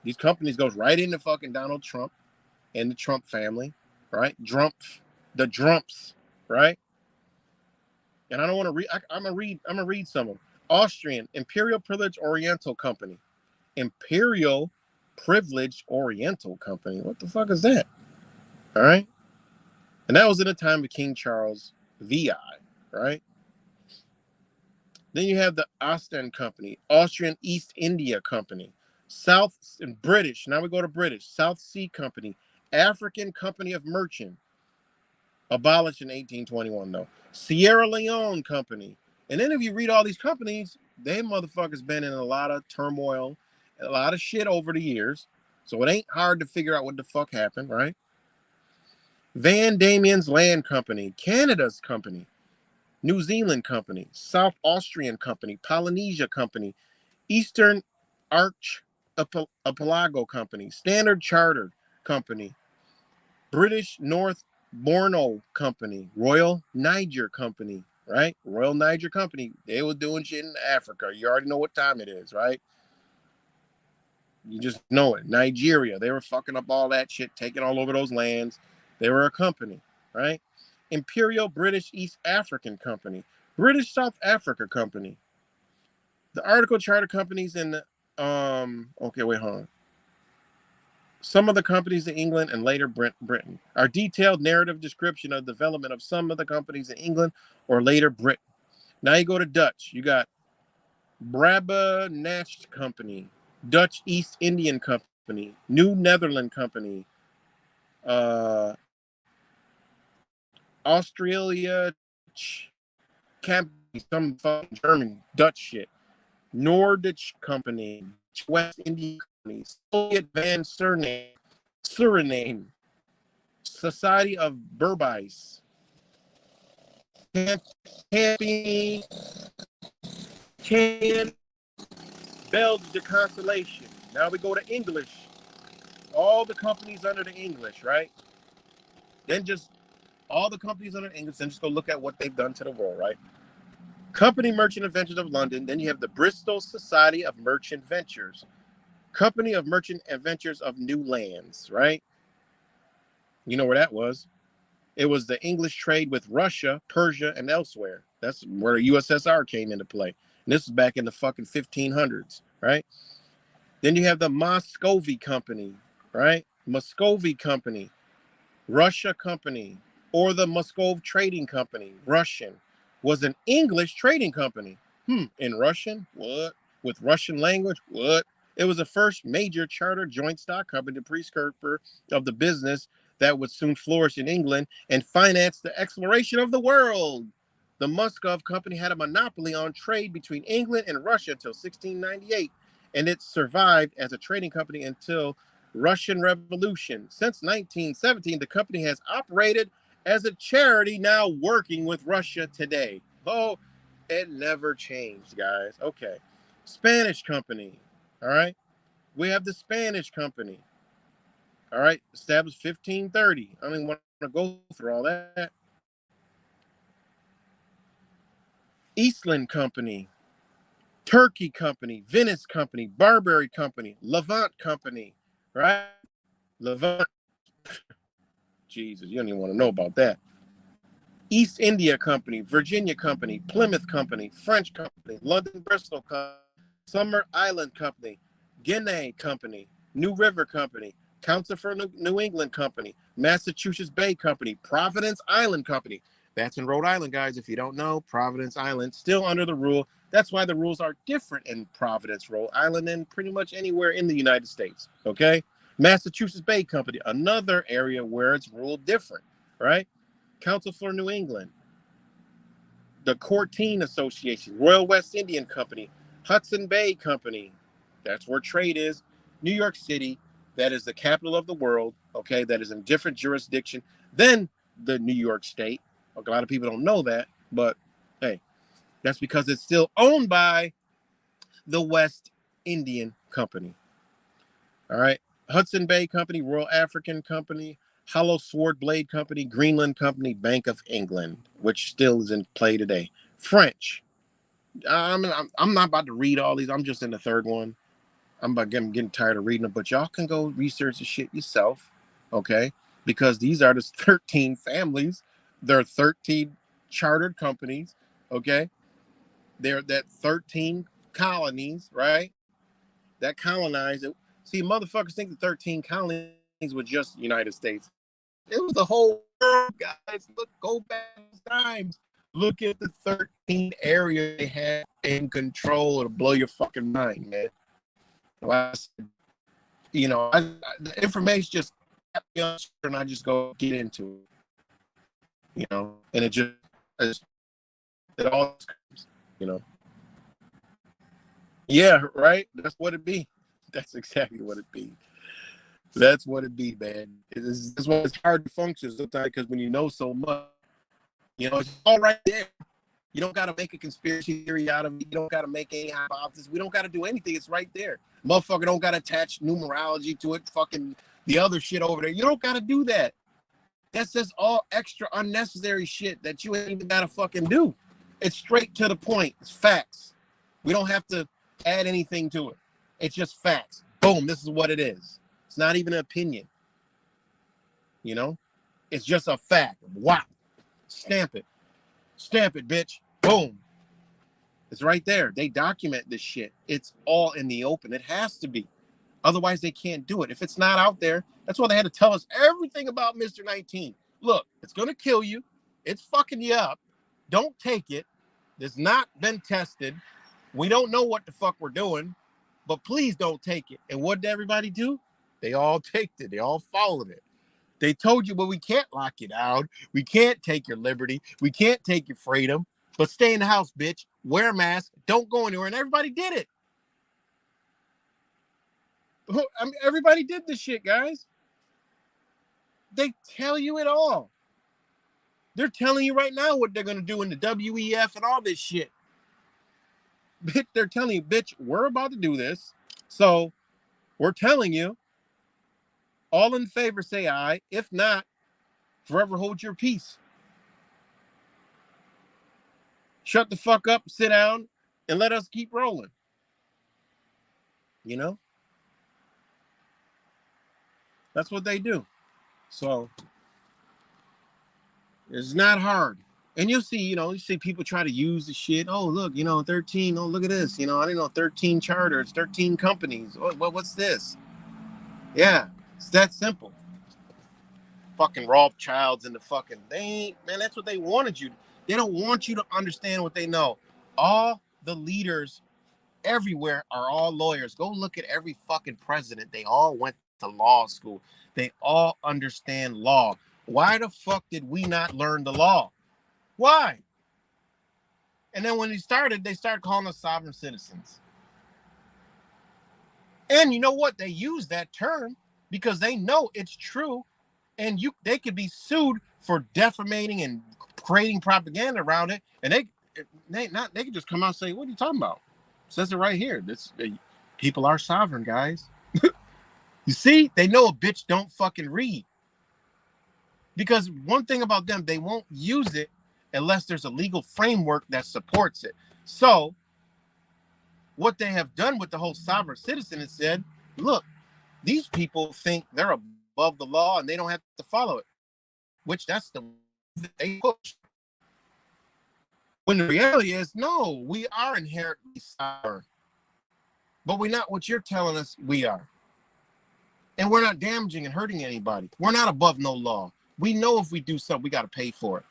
These companies goes right into fucking Donald Trump and the Trump family. Right? The Drumps. Right? And I don't want to read. I'm gonna read some of them. Austrian Imperial Privileged Oriental Company. Imperial Privileged Oriental Company. What the fuck is that? All right. And that was in the time of King Charles VI, right? Then you have the Ostend Company, Austrian East India Company, South and British. Now we go to British. South Sea Company, African Company of Merchant, abolished in 1821 though. Sierra Leone Company. And then if you read all these companies, they motherfuckers been in a lot of turmoil, a lot of shit over the years. So it ain't hard to figure out what the fuck happened, right? Van Diemen's Land Company, Canada's company, New Zealand Company, South Austrian Company, Polynesia Company, Eastern Archipelago Company, Standard Chartered Company, British North Borno Company, Royal Niger Company, right? Royal Niger Company. They were doing shit in Africa. You already know what time it is, right? You just know it. Nigeria. They were fucking up all that shit, taking all over those lands. They were a company, right? Imperial British East African Company, British South Africa Company. The article charter companies in the hold on. Some of the companies in England and later Britain. Our detailed narrative description of the development of some of the companies in England or later Britain. Now you go to Dutch. You got Brabantse Company, Dutch East Indian Company, New Netherland Company, uh, Australia Company, some fucking German Dutch shit, Nordic Company, West Indian Company, Soviet Van Suriname, Society of Berbice, Camping, Can, Belge de Constellation. Now we go to English. All the companies under the English, right? Then just all the companies under English, then just go look at what they've done to the world, right? Company Merchant Adventures of London. Then you have the Bristol Society of Merchant Ventures. Company of Merchant Adventures of New Lands, right? You know where that was? It was the English trade with Russia, Persia, and elsewhere. That's where the USSR came into play. And this is back in the fucking 1500s, right? Then you have the Muscovy Company, right? Muscovy Company, Russia Company, or the Moscow Trading Company, Russian, was an English trading company. In Russian? What? With Russian language? What? It was the first major charter joint stock company, the precursor of the business that would soon flourish in England and finance the exploration of the world. The Muscov Company had a monopoly on trade between England and Russia until 1698, and it survived as a trading company until Russian Revolution. Since 1917, the company has operated as a charity, now working with Russia today. Oh, it never changed, guys. Okay. Spanish Company. All right. We have the Spanish Company. All right. Established 1530. I don't even want to go through all that. Eastland Company, Turkey Company, Venice Company, Barbary Company, Levant Company, right? Levant. Jesus, you don't even want to know about that. East India Company, Virginia Company, Plymouth Company, French Company, London Bristol Company, Summer Island Company, Guinea Company, New River Company, Council for New England Company, Massachusetts Bay Company, Providence Island Company. That's in Rhode Island, guys. If you don't know, Providence Island, still under the rule. That's why the rules are different in Providence, Rhode Island, and pretty much anywhere in the United States, okay? Massachusetts Bay Company, another area where it's ruled different, right? Council for New England, the Courtine Association, Royal West Indian Company, Hudson Bay Company, that's where trade is, New York City, that is the capital of the world, okay, that is in different jurisdiction than the New York State. A lot of people don't know that, but hey, that's because it's still owned by the West Indian Company. All right, Hudson Bay Company, Royal African Company, Hollow Sword Blade Company, Greenland Company, Bank of England, which still is in play today. French. I'm not about to read all these. I'm just in the third one. I'm getting tired of reading them, but y'all can go research the shit yourself, okay? Because these are the 13 families. There are 13 chartered companies, okay? They're that 13 colonies, right? That colonized it. See, motherfuckers think the 13 colonies were just the United States. It was the whole world, guys. Look, go back times. Look at the 13 areas they had in control to blow your fucking mind, man. You know, the information just and I just go get into it, you know, and it all comes, you know. Yeah, right. That's what it be. That's exactly what it be. That's what it be, man. That's why it's hard to function sometimes, because when you know so much, you know, it's all right there. You don't got to make a conspiracy theory out of it. You don't got to make any hypothesis. We don't got to do anything. It's right there. Motherfucker don't got to attach numerology to it. Fucking the other shit over there. You don't got to do that. That's just all extra unnecessary shit that you ain't even got to fucking do. It's straight to the point. It's facts. We don't have to add anything to it. It's just facts. Boom. This is what it is. It's not even an opinion. You know? It's just a fact. Wow. Stamp it. Stamp it, bitch. Boom. It's right there. They document this shit. It's all in the open. It has to be. Otherwise, they can't do it. If it's not out there, that's why they had to tell us everything about Mr. 19. Look, it's going to kill you. It's fucking you up. Don't take it. It's not been tested. We don't know what the fuck we're doing, but please don't take it. And what did everybody do? They all took it. They all followed it. They told you, well, we can't lock you down. We can't take your liberty. We can't take your freedom. But stay in the house, bitch. Wear a mask. Don't go anywhere. And everybody did it. I mean, everybody did this shit, guys. They tell you it all. They're telling you right now what they're going to do in the WEF and all this shit. Bitch, they're telling you, bitch, we're about to do this. So we're telling you, all in favor, say aye. If not, forever hold your peace. Shut the fuck up, sit down, and let us keep rolling. You know? That's what they do. So it's not hard. And you see people try to use the shit. Oh, look, 13. Oh, look at this. I didn't know 13 charters, 13 companies. What's this? Yeah, it's that simple. Fucking Rothschilds and the fucking, that's what they wanted you. They don't want you to understand what they know. All the leaders everywhere are all lawyers. Go look at every fucking president. They all went to law school. They all understand law. Why the fuck did we not learn the law? Why? And then when they started calling us sovereign citizens. And you know what? They use that term because they know it's true. And they could be sued for defamating and creating propaganda around it. And they could just come out and say, what are you talking about? It says it right here. People are sovereign, guys. You see, they know a bitch don't fucking read. Because one thing about them, they won't use it unless there's a legal framework that supports it. So what they have done with the whole sovereign citizen is said, look, these people think they're above the law and they don't have to follow it, which that's the they push. When the reality is, no, we are inherently sovereign, but we're not what you're telling us we are. And we're not damaging and hurting anybody. We're not above no law. We know if we do something, we got to pay for it.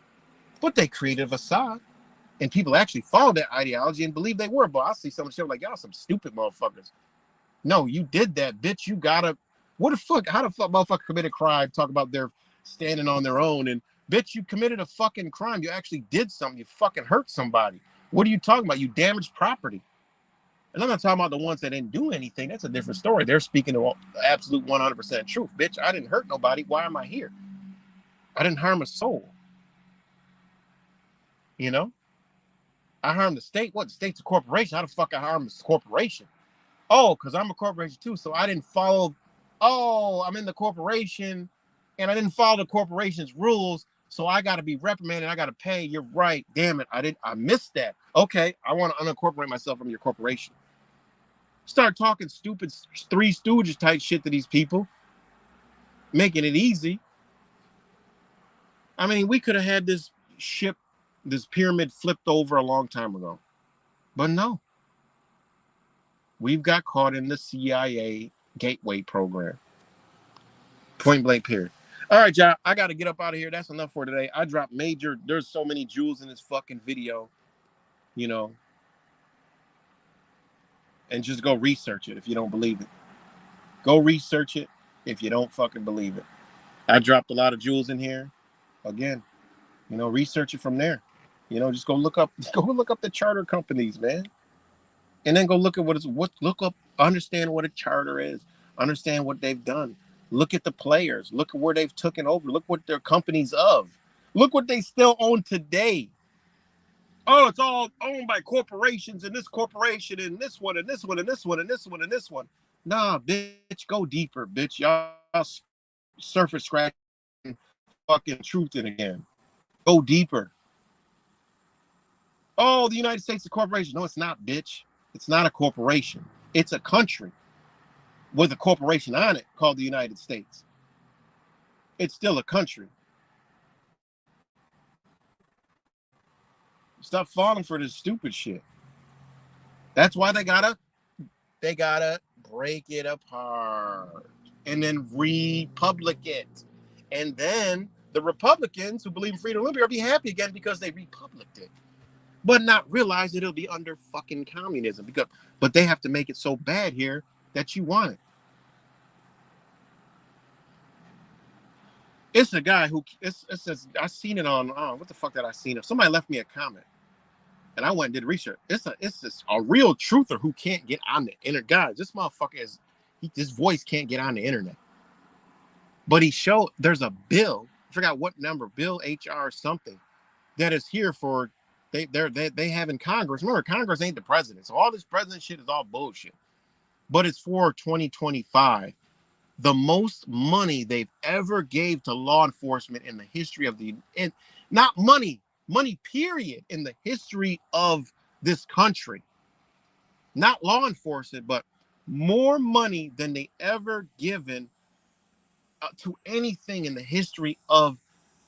But they created a facade, and people actually follow that ideology and believe they were. But I see some shit like, y'all some stupid motherfuckers. No, you did that, bitch. You gotta. How the fuck motherfucker committed a crime? Talk about their standing on their own, and bitch, you committed a fucking crime. You actually did something. You fucking hurt somebody. What are you talking about? You damaged property. And I'm not talking about the ones that didn't do anything. That's a different story. They're speaking the absolute 100% truth. Bitch, I didn't hurt nobody. Why am I here? I didn't harm a soul. I harmed the state. What? The state's a corporation. How the fuck I harm this corporation? Oh, because I'm a corporation too. So I didn't follow. Oh, I'm in the corporation and I didn't follow the corporation's rules. So I got to be reprimanded. I got to pay. You're right. Damn it. I missed that. Okay. I want to unincorporate myself from your corporation. Start talking stupid Three Stooges type shit to these people, making it easy. I mean, we could have had this pyramid flipped over a long time ago, but no. We've got caught in the CIA gateway program. Point blank period. All right, y'all. I got to get up out of here. That's enough for today. I dropped major. There's so many jewels in this fucking video, and just go research it if you don't believe it. Go research it if you don't fucking believe it. I dropped a lot of jewels in here. Again, research it from there. Just go look up the charter companies, man. And then go look at understand what a charter is, understand what they've done. Look at the players, look at where they've taken over, look what their company's of. Look what they still own today. Oh, it's all owned by corporations and this corporation and this one and this one and this one and this one and this one. Nah, bitch, go deeper, bitch. Y'all surface scratching fucking truth in again. Go deeper. Oh, the United States is a corporation. No, it's not, bitch. It's not a corporation. It's a country with a corporation on it called the United States. It's still a country. Stop falling for this stupid shit. That's why they gotta break it apart and then republic it. And then the Republicans who believe in freedom and liberty will be happy again because they republicked it. but not realize that it'll be under fucking communism. But they have to make it so bad here that you want it. It's a guy who it says I seen it on what the fuck did I seen it? Somebody left me a comment, and I went and did research. It's just a real truther who can't get on the internet. Guys, this motherfucker his voice can't get on the internet. But he showed there's a bill. I forgot what number, Bill HR something, that is here for they have in Congress. Remember, Congress ain't the president, so all this president shit is all bullshit. But it's for 2025. The most money they've ever gave to law enforcement in the history of not money period, in the history of this country. Not law enforcement, but more money than they ever given to anything in the history of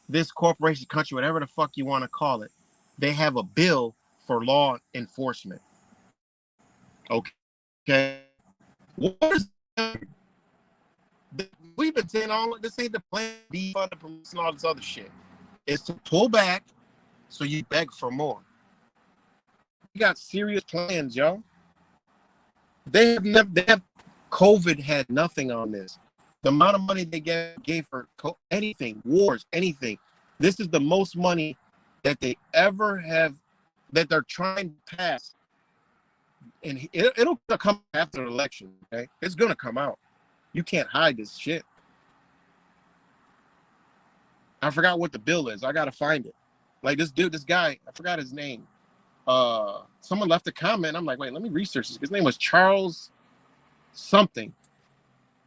this corporation, country, whatever the fuck you want to call it. They have a bill for law enforcement. Okay. What is we've been saying all this ain't the plan B for the promotion and all this other shit. It's to pull back so you beg for more. We got serious plans, y'all. They have COVID had nothing on this. The amount of money they gave for anything, wars, anything. This is the most money that they ever have, that they're trying to pass. And it'll come after the election, okay? It's gonna come out. You can't hide this shit. I forgot what the bill is. I gotta find it. Like this guy, I forgot his name. Someone left a comment. I'm like, wait, let me research this. His name was Charles something.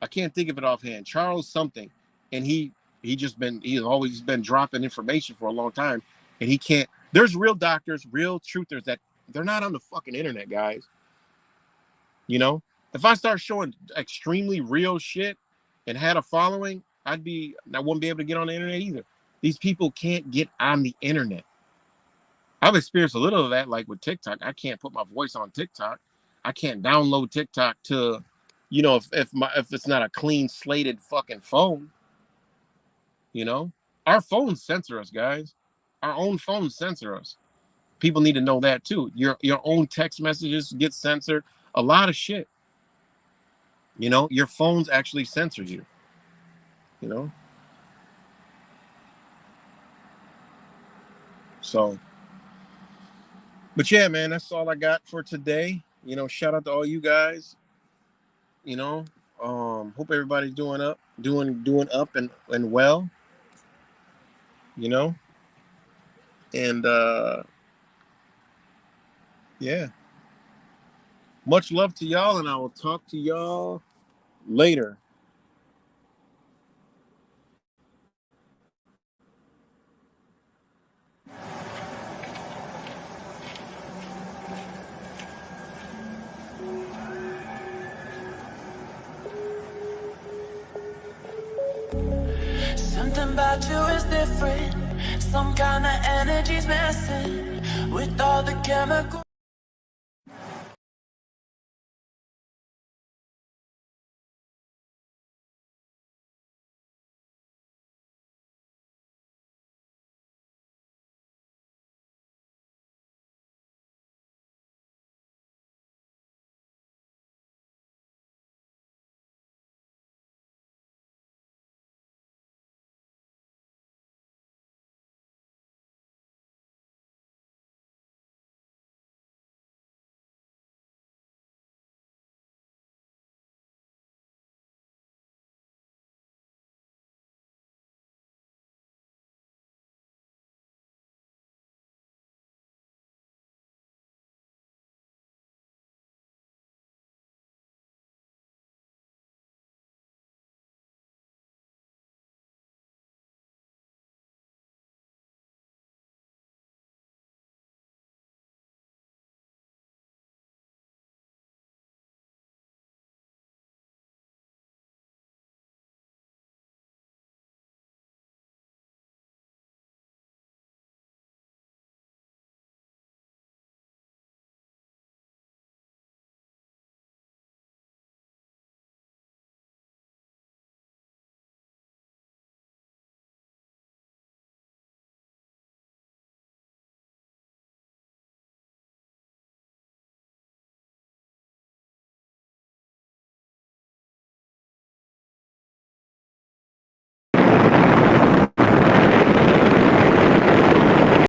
I can't think of it offhand. Charles something. And he's always been dropping information for a long time. And he can't. There's real doctors, real truthers that they're not on the fucking internet, guys. You know? If I start showing extremely real shit and had a following, I wouldn't be able to get on the internet either. These people can't get on the internet. I've experienced a little of that, like with TikTok. I can't put my voice on TikTok. I can't download TikTok to, you know, if it's not a clean slated fucking phone. You know, our phones censor us, guys. Our own phones censor us. People need to know that too. Your own text messages get censored. A lot of shit. You know, your phones actually censor you. You know? So, but yeah, man, that's all I got for today. You know, shout out to all you guys. You know, hope everybody's doing up and well. You know? And yeah. Much love to y'all, and I will talk to y'all later. Something about you is different. Some kind of energy's messing with all the chemicals.